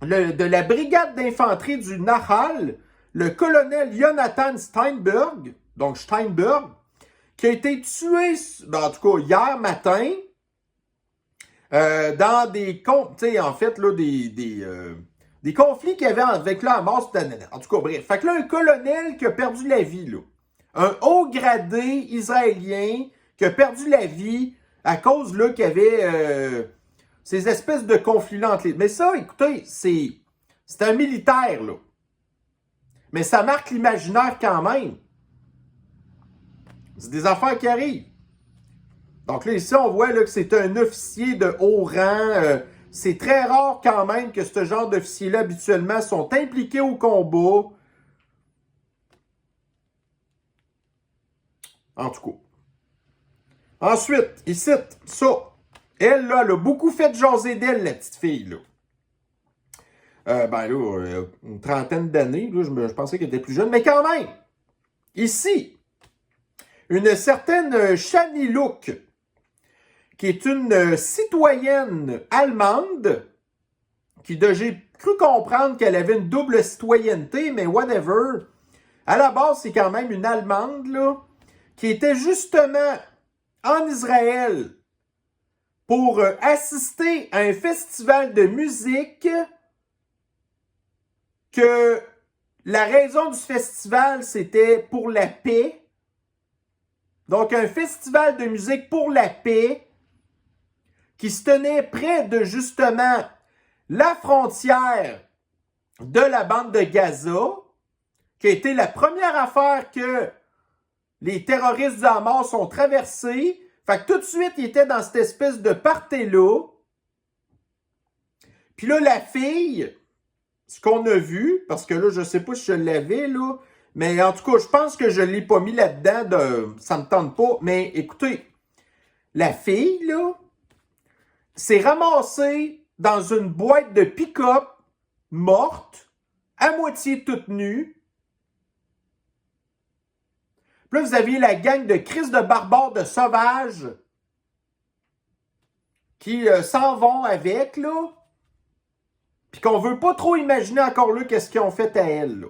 de la brigade d'infanterie du Nahal, le colonel Jonathan Steinberg, donc Steinberg, qui a été tué, en tout cas hier matin, dans des en fait, là, des conflits qu'il y avait avec le Hamas. En tout cas, bref. Fait que là, un colonel qui a perdu la vie, là. Un haut gradé israélien qui a perdu la vie à cause, là, qu'il y avait ces espèces de conflits-là entre les... Mais ça, écoutez, c'est un militaire, là. Mais ça marque l'imaginaire quand même. C'est des affaires qui arrivent. Donc là, ici, on voit là, que c'est un officier de haut rang. C'est très rare quand même que ce genre d'officiers-là, habituellement, sont impliqués au combat. En tout cas. Ensuite, ici, ça. Elle, là, elle a beaucoup fait jaser d'elle, la petite fille, là. Ben là, une trentaine d'années, là, je pensais qu'elle était plus jeune, mais quand même. Ici, une certaine Shani Look, qui est une citoyenne allemande, j'ai cru comprendre qu'elle avait une double citoyenneté, mais whatever. À la base, c'est quand même une Allemande, là, qui était justement en Israël pour assister à un festival de musique que la raison du festival, c'était pour la paix. Donc, un festival de musique pour la paix qui se tenait près de, justement, la frontière de la bande de Gaza, qui a été la première affaire que les terroristes du Hamas ont traversée. Fait que tout de suite, ils étaient dans cette espèce de party-là. Puis là, la fille, ce qu'on a vu, parce que là, je sais pas si je l'avais, là, mais en tout cas, je pense que je l'ai pas mis là-dedans, ça me tente pas. Mais écoutez, la fille, là, s'est ramassée dans une boîte de pick-up morte, à moitié toute nue. Puis là, vous aviez la gang de Christ de barbares de sauvages qui s'en vont avec, là. Puis qu'on veut pas trop imaginer encore là qu'est-ce qu'ils ont fait à elle, là.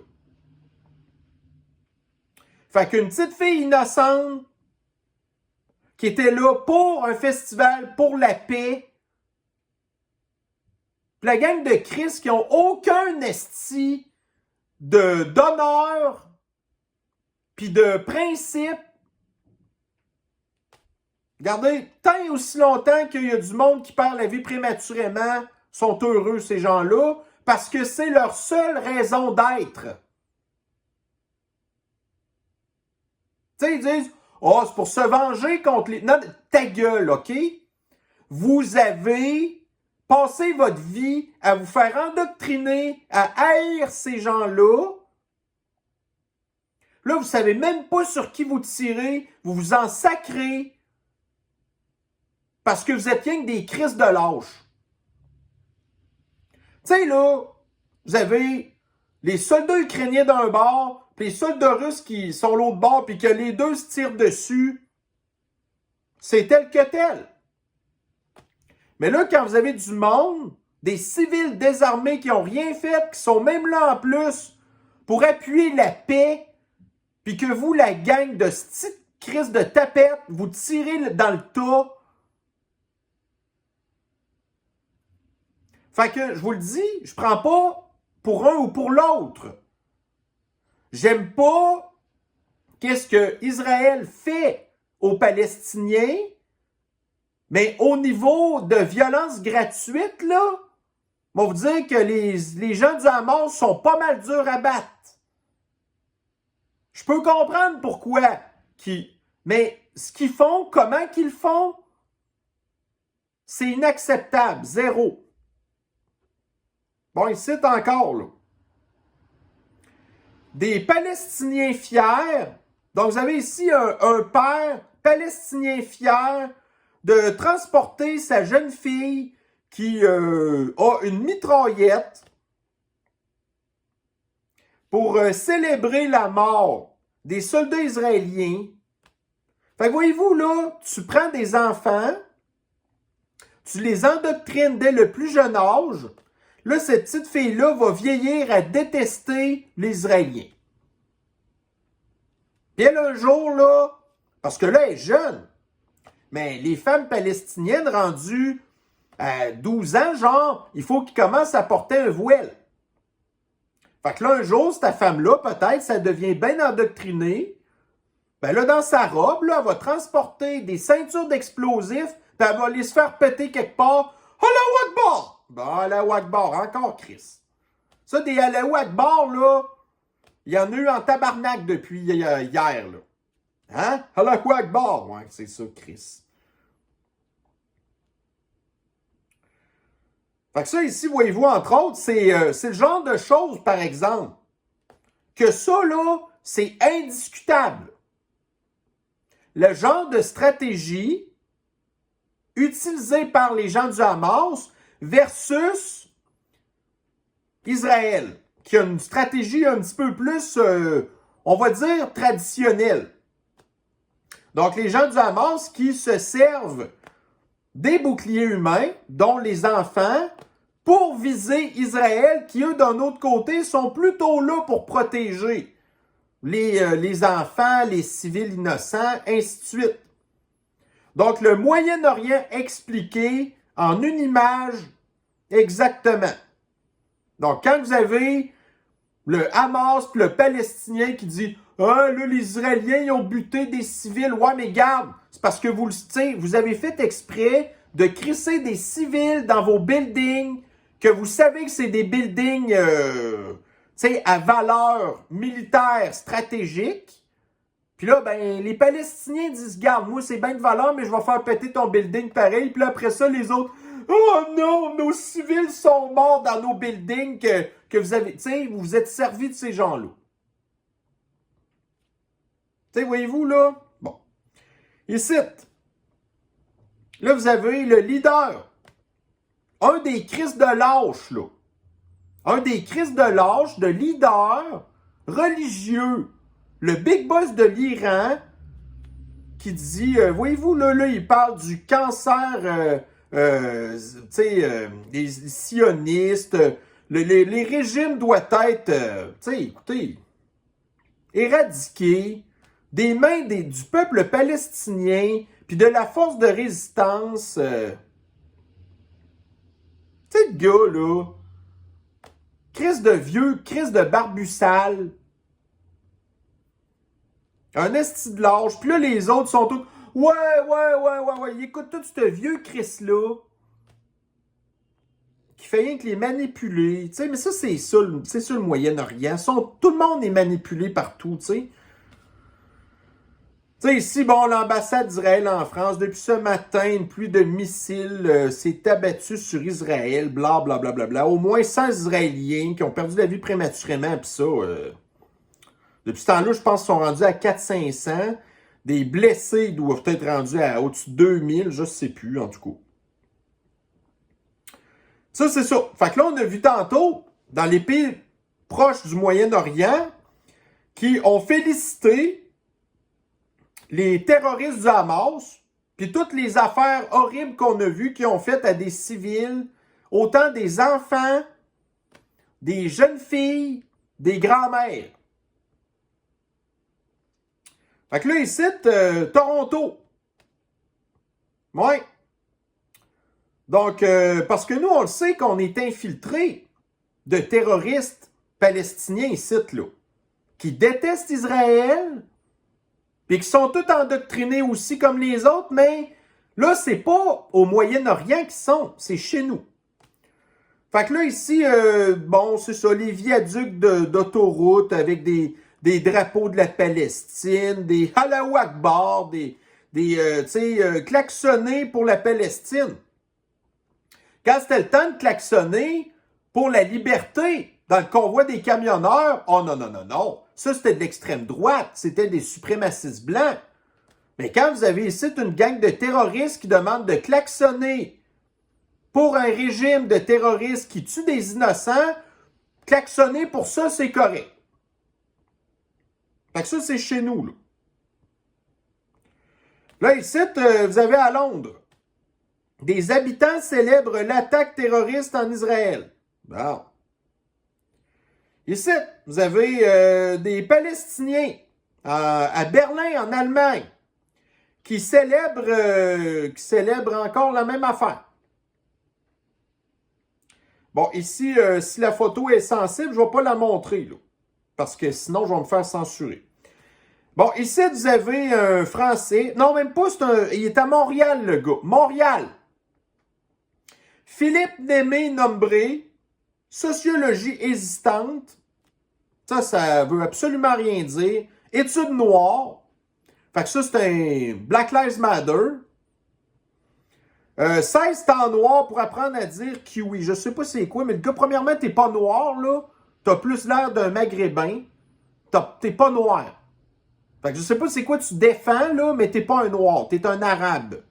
Fait qu'une petite fille innocente qui étaient là pour un festival pour la paix. Puis la gang de Christ qui n'ont aucun esti d'honneur puis de principe. Regardez, tant et aussi longtemps qu'il y a du monde qui perd la vie prématurément, sont heureux ces gens-là, parce que c'est leur seule raison d'être. Tu sais, ils disent, oh, c'est pour se venger contre les... Non, ta gueule, OK? Vous avez passé votre vie à vous faire endoctriner, à haïr ces gens-là. Là, vous savez même pas sur qui vous tirez, vous vous en sacrez, parce que vous êtes rien que des crises de lâches. Tu sais, là, vous avez les soldats ukrainiens d'un bord, puis les soldats russes qui sont l'autre bord, puis que les deux se tirent dessus. C'est tel que tel. Mais là, quand vous avez du monde, des civils désarmés qui n'ont rien fait, qui sont même là en plus pour appuyer la paix, puis que vous, la gang de petite crise de tapette, vous tirez dans le tas. Fait que, je vous le dis, je prends pas pour un ou pour l'autre. J'aime pas qu'est-ce que Israël fait aux Palestiniens, mais au niveau de violence gratuite, là, on va vous dire que les gens du Hamas sont pas mal durs à battre. Je peux comprendre pourquoi. Mais ce qu'ils font, comment qu'ils le font, c'est inacceptable. Zéro. Bon, ici, encore, là. Des Palestiniens fiers. Donc, vous avez ici un père palestinien fier de transporter sa jeune fille qui a une mitraillette pour célébrer la mort des soldats israéliens. Fait que voyez-vous, là, tu prends des enfants, tu les endoctrines dès le plus jeune âge. Là, cette petite fille-là va vieillir à détester les Israéliens. Puis elle, un jour, là, parce que là, elle est jeune, mais les femmes palestiniennes rendues à 12 ans, genre, il faut qu'ils commencent à porter un voile. Fait que là, un jour, cette femme-là, peut-être, ça devient bien endoctrinée. Ben là, dans sa robe, là, elle va transporter des ceintures d'explosifs, puis elle va aller se faire péter quelque part. Allahu Akbar! Ben, Allahu Akbar, encore Chris. Ça, des Allahu Akbar, là, il y en a eu en tabarnak depuis hier, là. Hein? Allahu Akbar! Ouais, c'est ça, Chris. Fait que ça, ici, voyez-vous, entre autres, c'est le genre de choses, par exemple, que ça, là, c'est indiscutable. Le genre de stratégie utilisée par les gens du Hamas versus Israël, qui a une stratégie un petit peu plus, on va dire, traditionnelle. Donc, les gens du Hamas qui se servent des boucliers humains, dont les enfants, pour viser Israël, qui, eux, d'un autre côté, sont plutôt là pour protéger les enfants, les civils innocents, ainsi de suite. Donc, le Moyen-Orient expliqué en une image exactement. Donc, quand vous avez le Hamas et le Palestinien qui dit « Ah, là, les Israéliens, ils ont buté des civils. » Ouais, mais garde, c'est parce que vous avez fait exprès de crisser des civils dans vos buildings, que vous savez que c'est des buildings à valeur militaire stratégique. Puis là, ben, les Palestiniens disent, garde, moi, c'est bien de valeur, mais je vais faire péter ton building pareil. Puis là, après ça, les autres, oh non, nos civils sont morts dans nos buildings que vous avez, tu sais, vous vous êtes servi de ces gens-là. Tu sais, voyez-vous, là? Bon. Ici, là, vous avez le leader. Un des Christ de lâche, là. Un des Christ de lâche, de leader religieux. Le big boss de l'Iran qui dit, voyez-vous, là, il parle du cancer, des sionistes. Les régimes doivent être, écoutez, éradiqués des mains du peuple palestinien, puis de la force de résistance. Tu sais, le gars, là, crise de vieux, crise de barbu sale, un esti de lâche, puis là, les autres sont tous, ouais, ils écoutent tout ce vieux Chris-là, qui fait rien que les manipuler, tu sais, mais ça, c'est ça le Moyen-Orient, tout le monde est manipulé partout, tu sais. Tu sais, ici, bon, l'ambassade d'Israël en France, depuis ce matin, une pluie de missiles s'est abattue sur Israël, bla. Au moins 100 Israéliens qui ont perdu la vie prématurément, puis ça, depuis ce temps-là, je pense qu'ils sont rendus à 400-500. Des blessés doivent être rendus à au-dessus de 2000, je ne sais plus, en tout cas. Ça, c'est ça. Fait que là, on a vu tantôt, dans les pays proches du Moyen-Orient, qui ont félicité les terroristes du Hamas, puis toutes les affaires horribles qu'on a vues qui ont fait à des civils, autant des enfants, des jeunes filles, des grands-mères. Fait que là, ici, Toronto. Ouais. Donc, parce que nous, on le sait qu'on est infiltré de terroristes palestiniens ici, là, qui détestent Israël, puis qui sont tous endoctrinés aussi comme les autres, mais là, c'est pas au Moyen-Orient qu'ils sont, c'est chez nous. Fait que là, ici, bon, c'est ça, les viaducs d'autoroute avec des drapeaux de la Palestine, des Allahu Akbar, des klaxonnés pour la Palestine. Quand c'était le temps de klaxonner pour la liberté dans le convoi des camionneurs, oh non. Ça, c'était de l'extrême droite. C'était des suprémacistes blancs. Mais quand vous avez ici une gang de terroristes qui demandent de klaxonner pour un régime de terroristes qui tue des innocents, klaxonner pour ça, c'est correct. Fait que ça, c'est chez nous, là. Là, ici, vous avez à Londres. Des habitants célèbrent l'attaque terroriste en Israël. Bon. Ici, vous avez des Palestiniens à Berlin, en Allemagne, qui célèbrent encore la même affaire. Bon, ici, si la photo est sensible, je ne vais pas la montrer, là, parce que sinon, je vais me faire censurer. Bon, ici, vous avez un Français. Non, même pas, il est à Montréal, le gars. Montréal. Philippe Némé-Nombré, sociologie hésitante. Ça veut absolument rien dire. Études noires. Fait que ça, c'est un Black Lives Matter. 16 temps noirs pour apprendre à dire kiwi. Je sais pas c'est quoi, mais le gars, premièrement, t'es pas noir, là. T'as plus l'air d'un maghrébin. T'es pas noir. Fait que je sais pas c'est quoi tu défends, là, mais t'es pas un noir. T'es un arabe.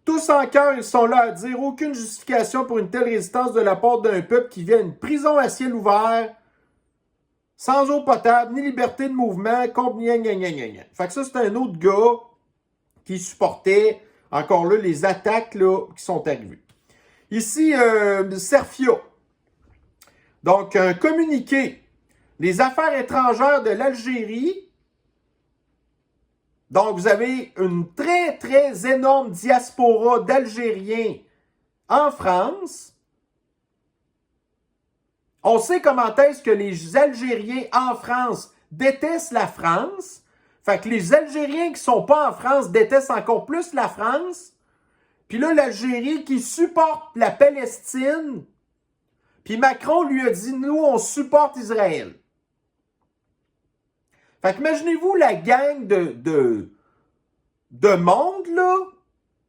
Tous en cœur, ils sont là à dire aucune justification pour une telle résistance de la part d'un peuple qui vit à une prison à ciel ouvert, sans eau potable, ni liberté de mouvement, Fait que ça, c'est un autre gars qui supportait, encore là, les attaques là, qui sont arrivées. Ici, Serfia. Donc, un communiqué. Les affaires étrangères de l'Algérie. Donc, vous avez une très, très énorme diaspora d'Algériens en France. On sait comment est-ce que les Algériens en France détestent la France. Fait que les Algériens qui ne sont pas en France détestent encore plus la France. Puis là, l'Algérie qui supporte la Palestine. Puis Macron lui a dit, nous, on supporte Israël. Fait qu'imaginez-vous la gang de monde, là,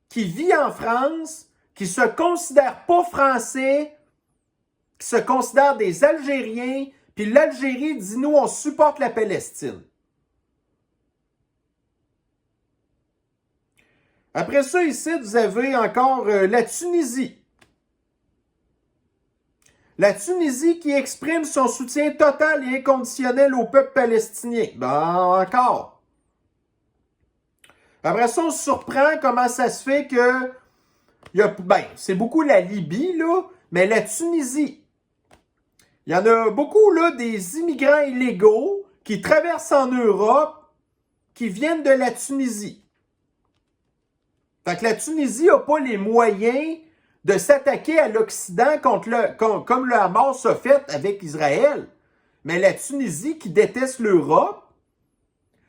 qui vit en France, qui se considère pas français, qui se considère des Algériens, puis l'Algérie dit, nous, on supporte la Palestine. Après ça, ici, vous avez encore la Tunisie. La Tunisie qui exprime son soutien total et inconditionnel au peuple palestinien. Ben, encore. Après ça, on se surprend comment ça se fait que... c'est beaucoup la Libye, là, mais la Tunisie. Il y en a beaucoup, là, des immigrants illégaux qui traversent en Europe, qui viennent de la Tunisie. Fait que la Tunisie n'a pas les moyens de s'attaquer à l'Occident comme le Hamas a fait avec Israël. Mais la Tunisie, qui déteste l'Europe,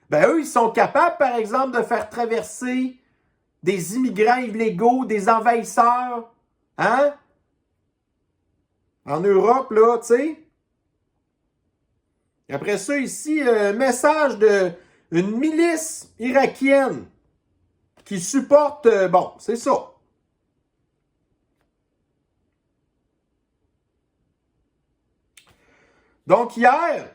ben eux, ils sont capables, par exemple, de faire traverser des immigrants illégaux, des envahisseurs, hein? En Europe, là, tu sais. Après ça, ici, message d'une milice irakienne qui supporte, bon, c'est ça. Donc, hier,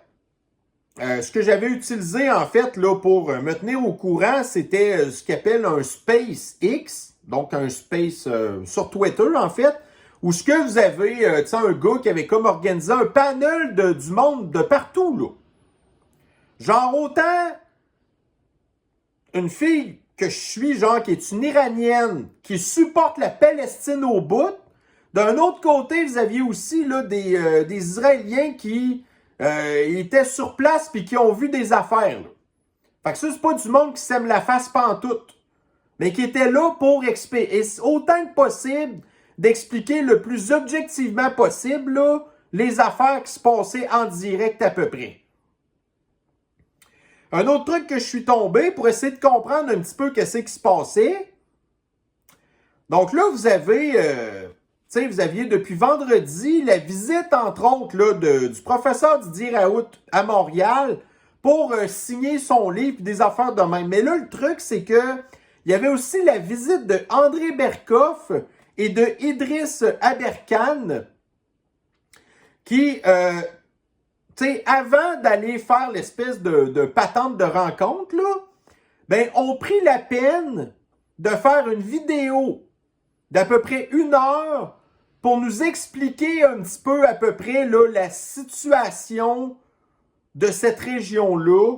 ce que j'avais utilisé, en fait, là, pour me tenir au courant, c'était ce qu'on appelle un SpaceX, donc un Space sur Twitter, en fait, où ce que vous avez, un gars qui avait comme organisé un panel du monde de partout, là. Genre, autant une fille que je suis, genre, qui est une Iranienne, qui supporte la Palestine au bout. D'un autre côté, vous aviez aussi là, des Israéliens qui étaient sur place puis qui ont vu des affaires. Là. Fait que ça, c'est pas du monde qui s'aime la face pantoute, mais qui était là pour expliquer, autant que possible, d'expliquer le plus objectivement possible là, les affaires qui se passaient en direct à peu près. Un autre truc que je suis tombé pour essayer de comprendre un petit peu qu'est-ce qui se passait. Donc là, vous avez, vous aviez depuis vendredi la visite, entre autres, là, du professeur Didier Raoult à Montréal pour signer son livre et des affaires de même. Mais là, le truc, c'est que il y avait aussi la visite de André Berkoff et de Idriss Aberkan qui, avant d'aller faire l'espèce de patente de rencontre, là, ben, ont pris la peine de faire une vidéo d'à peu près 1 heure pour nous expliquer un petit peu à peu près là, la situation de cette région-là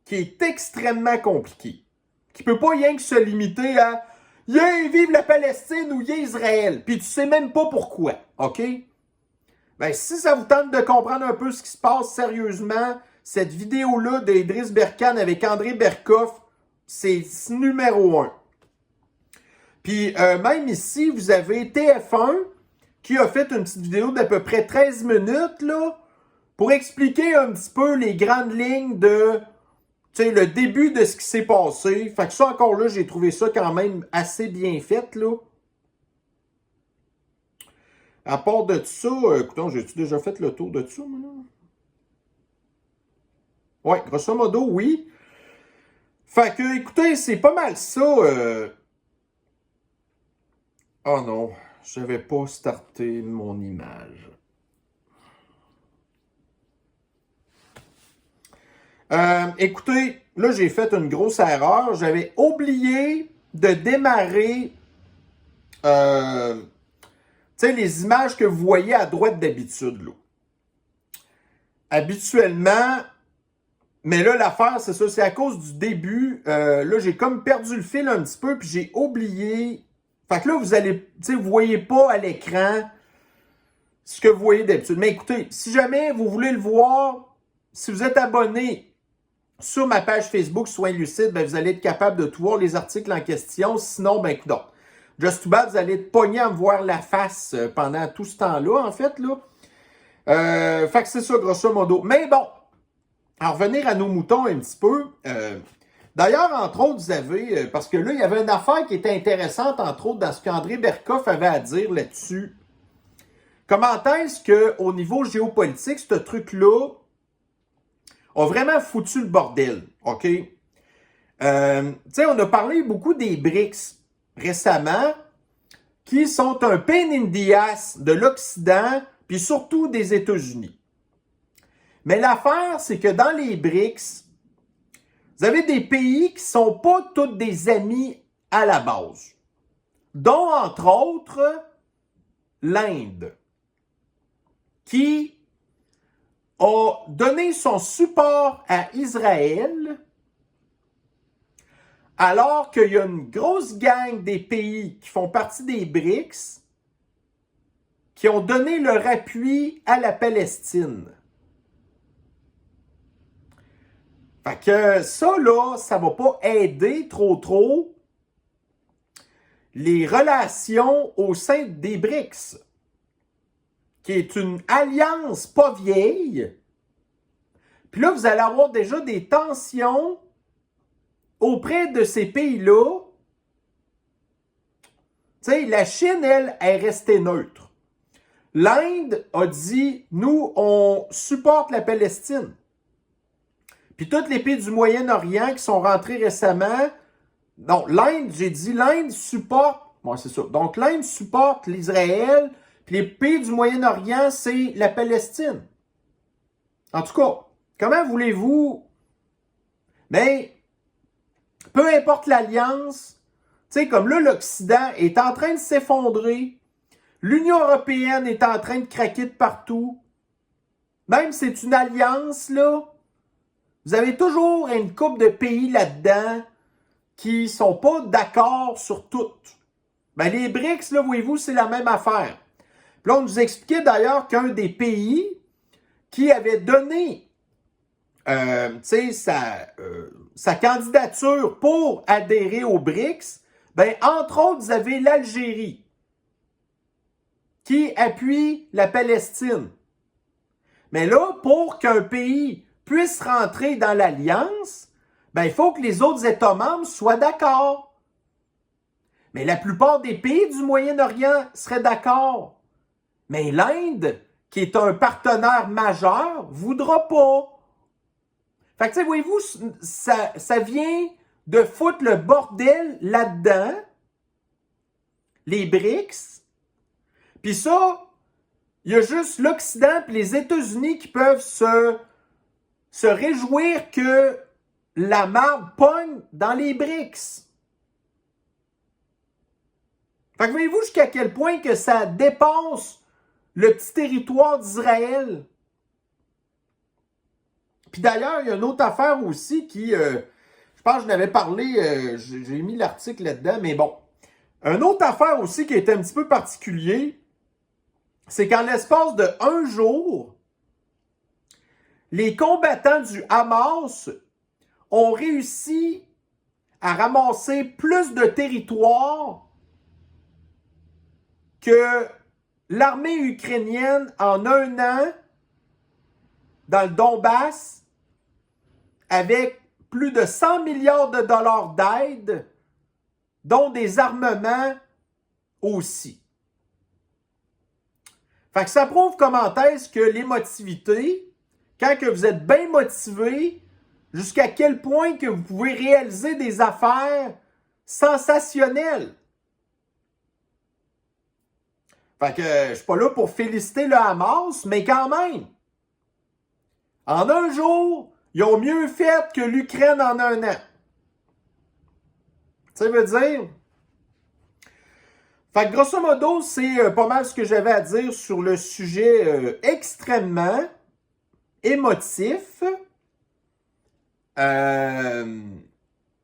qui est extrêmement compliquée. Qui peut pas rien que se limiter à « Yé, vive la Palestine » ou « Yé, Israël ». Puis tu sais même pas pourquoi, OK? Ben, si ça vous tente de comprendre un peu ce qui se passe sérieusement, cette vidéo-là d'Idriss Berkan avec André Berkoff, c'est numéro 1. Puis même ici, vous avez TF1 qui a fait une petite vidéo d'à peu près 13 minutes là, pour expliquer un petit peu les grandes lignes de le début de ce qui s'est passé. Fait que ça encore là, j'ai trouvé ça quand même assez bien fait là. À part de ça, écoutons, j'ai-tu déjà fait le tour de ça, moi, là? Ouais, grosso modo, oui. Fait que, écoutez, c'est pas mal ça. Oh non, j'avais pas starté mon image. Écoutez, là, j'ai fait une grosse erreur. J'avais oublié de démarrer les images que vous voyez à droite d'habitude. Là. Habituellement, mais là, l'affaire, c'est ça, c'est à cause du début. Là, j'ai comme perdu le fil un petit peu, puis j'ai oublié. Fait que là, vous voyez pas à l'écran ce que vous voyez d'habitude. Mais écoutez, si jamais vous voulez le voir, si vous êtes abonné sur ma page Facebook Soins Lucides, ben, vous allez être capable de tout voir les articles en question. Sinon, ben écoute, Just Too Bad, vous allez être pogné à me voir la face pendant tout ce temps-là, en fait, là. Fait que c'est ça, grosso modo. Mais bon, à revenir à nos moutons un petit peu. D'ailleurs, entre autres, vous avez, parce que là, il y avait une affaire qui était intéressante, entre autres, dans ce qu'André Berkoff avait à dire là-dessus. Comment est-ce qu'au niveau géopolitique, ce truc-là a vraiment foutu le bordel, OK? On a parlé beaucoup des BRICS récemment, qui sont un pain in the ass de l'Occident, puis surtout des États-Unis. Mais l'affaire, c'est que dans les BRICS, vous avez des pays qui ne sont pas tous des amis à la base, dont, entre autres, l'Inde, qui a donné son support à Israël, alors qu'il y a une grosse gang des pays qui font partie des BRICS qui ont donné leur appui à la Palestine. Fait que ça, là, ça va pas aider trop les relations au sein des BRICS, qui est une alliance pas vieille. Puis là, vous allez avoir déjà des tensions auprès de ces pays-là. Tu sais, la Chine, elle, est restée neutre. L'Inde a dit, nous, on supporte la Palestine. Puis tous les pays du Moyen-Orient qui sont rentrés récemment, non, l'Inde, j'ai dit, l'Inde supporte, bon, c'est ça. Donc, l'Inde supporte l'Israël, puis les pays du Moyen-Orient, c'est la Palestine. En tout cas, comment voulez-vous, mais peu importe l'alliance, tu sais, comme là, l'Occident est en train de s'effondrer, l'Union européenne est en train de craquer de partout, même si c'est une alliance, là, vous avez toujours une couple de pays là-dedans qui sont pas d'accord sur tout. Ben, les BRICS, là, voyez-vous, c'est la même affaire. Puis là, on nous expliquait d'ailleurs qu'un des pays qui avait donné sa candidature pour adhérer aux BRICS, ben, entre autres, vous avez l'Algérie qui appuie la Palestine. Mais là, pour qu'un pays puisse rentrer dans l'alliance, ben, il faut que les autres États membres soient d'accord. Mais la plupart des pays du Moyen-Orient seraient d'accord. Mais l'Inde, qui est un partenaire majeur, ne voudra pas. Fait que, tu sais, voyez-vous, ça vient de foutre le bordel là-dedans, les BRICS. Puis ça, il y a juste l'Occident et les États-Unis qui peuvent se réjouir que la marde pogne dans les BRICS. Fait que voyez-vous jusqu'à quel point que ça dépasse le petit territoire d'Israël. Puis d'ailleurs, il y a une autre affaire aussi qui, je pense que je n'avais parlé, j'ai mis l'article là-dedans, mais bon. Une autre affaire aussi qui est un petit peu particulier, c'est qu'en l'espace de 1 jour, les combattants du Hamas ont réussi à ramasser plus de territoire que l'armée ukrainienne en 1 an dans le Donbass avec plus de 100 milliards de dollars d'aide, dont des armements aussi. Fait que ça prouve comment est-ce que l'émotivité, quand que vous êtes bien motivé, jusqu'à quel point que vous pouvez réaliser des affaires sensationnelles. Fait que je suis pas là pour féliciter le Hamas, mais quand même. En 1 jour, ils ont mieux fait que l'Ukraine en 1 an. Ça veut dire... Fait que grosso modo, c'est pas mal ce que j'avais à dire sur le sujet extrêmement émotif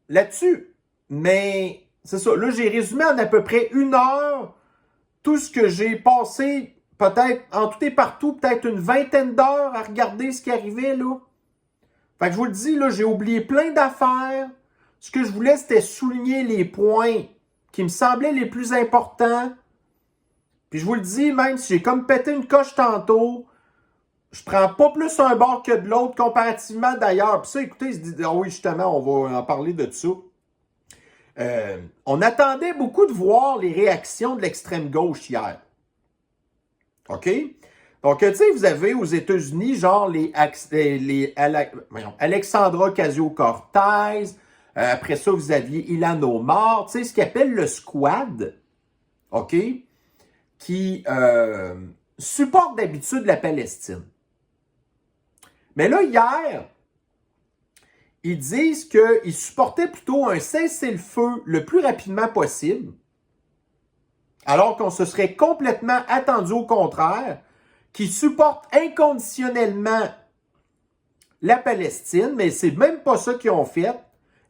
là-dessus. Mais c'est ça, là j'ai résumé en à peu près 1 heure tout ce que j'ai passé, peut-être en tout et partout, peut-être une 20aine d'heures à regarder ce qui arrivait là. Fait que je vous le dis, là, j'ai oublié plein d'affaires. Ce que je voulais, c'était souligner les points qui me semblaient les plus importants. Puis je vous le dis, même si j'ai comme pété une coche tantôt, je prends pas plus un bord que de l'autre comparativement d'ailleurs. Puis ça, écoutez, il se dit, ah oui, justement, on va en parler de ça. On attendait beaucoup de voir les réactions de l'extrême gauche hier. OK? Donc, tu sais, vous avez aux États-Unis, genre Alexandra Ocasio-Cortez. Après ça, vous aviez Ilhan Omar. Tu sais, ce qu'ils appellent le squad. OK? Qui supporte d'habitude la Palestine. Mais là, hier, ils disent qu'ils supportaient plutôt un cessez-le-feu le plus rapidement possible, alors qu'on se serait complètement attendu au contraire, qu'ils supportent inconditionnellement la Palestine, mais c'est même pas ça qu'ils ont fait.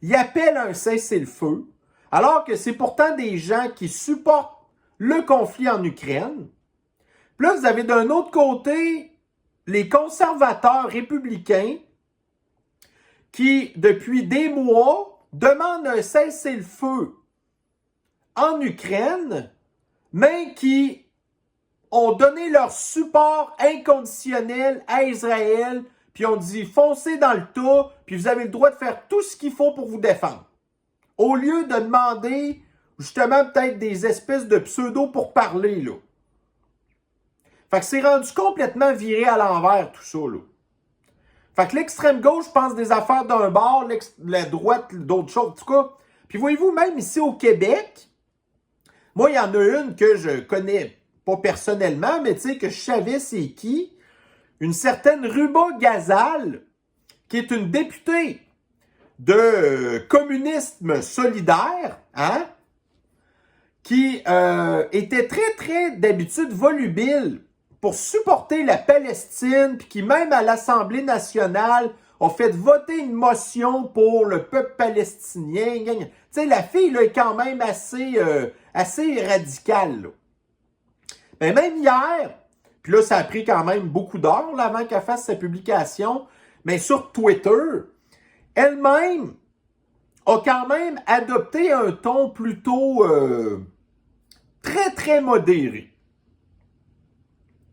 Ils appellent un cessez-le-feu, alors que c'est pourtant des gens qui supportent le conflit en Ukraine. Puis là, vous avez d'un autre côté les conservateurs républicains qui, depuis des mois, demandent un cessez-le-feu en Ukraine, mais qui ont donné leur support inconditionnel à Israël, puis ont dit foncez dans le tas, puis vous avez le droit de faire tout ce qu'il faut pour vous défendre. Au lieu de demander justement peut-être des espèces de pseudo pour parler, là. Fait que c'est rendu complètement viré à l'envers, tout ça, là. Fait que l'extrême gauche pense des affaires d'un bord, la droite d'autres choses, en tout cas. Puis voyez-vous, même ici au Québec, moi, il y en a une que je connais pas personnellement, mais tu sais, que je savais c'est qui. Une certaine Ruba Gazal, qui est une députée de communisme solidaire, hein, qui était très, très, d'habitude, volubile pour supporter la Palestine, puis qui, même à l'Assemblée nationale, a fait voter une motion pour le peuple palestinien. Tu sais, la fille, là, est quand même assez radicale, là. Mais même hier, puis là, ça a pris quand même beaucoup d'heures là, avant qu'elle fasse sa publication, mais sur Twitter, elle-même a quand même adopté un ton plutôt très, très modéré.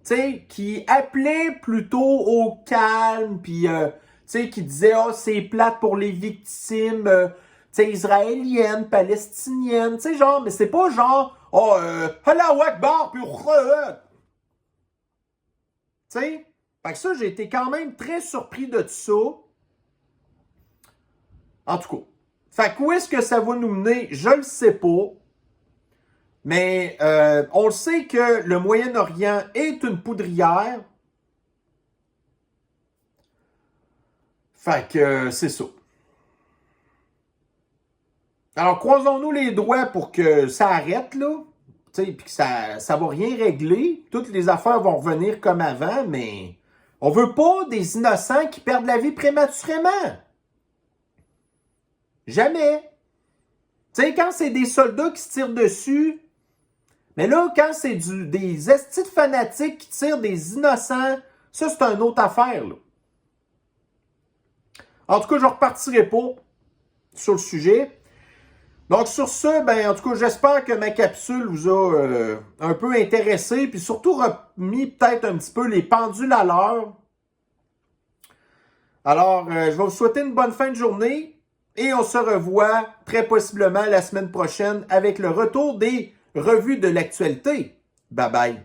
Tu sais, qui appelait plutôt au calme, puis, tu sais, qui disait, ah, c'est plate pour les victimes, tu sais, israéliennes, palestiniennes, tu sais, genre, mais c'est pas genre, oh, Allahu Akbar, puis, tu sais, fait que ça, j'ai été quand même très surpris de ça. En tout cas, fait que où est-ce que ça va nous mener, je le sais pas. Mais on le sait que le Moyen-Orient est une poudrière. Fait que c'est ça. Alors, croisons-nous les doigts pour que ça arrête, là. Puis que ça va rien régler. Toutes les affaires vont revenir comme avant, mais on veut pas des innocents qui perdent la vie prématurément. Jamais. Tu sais, quand c'est des soldats qui se tirent dessus, mais là, quand c'est des estis de fanatiques qui tirent des innocents, ça, c'est une autre affaire, là. En tout cas, je ne repartirai pas sur le sujet. Donc, sur ce, ben, en tout cas, j'espère que ma capsule vous a un peu intéressé, puis surtout remis peut-être un petit peu les pendules à l'heure. Alors, je vais vous souhaiter une bonne fin de journée, et on se revoit très possiblement la semaine prochaine avec le retour des revues de l'actualité. Bye bye.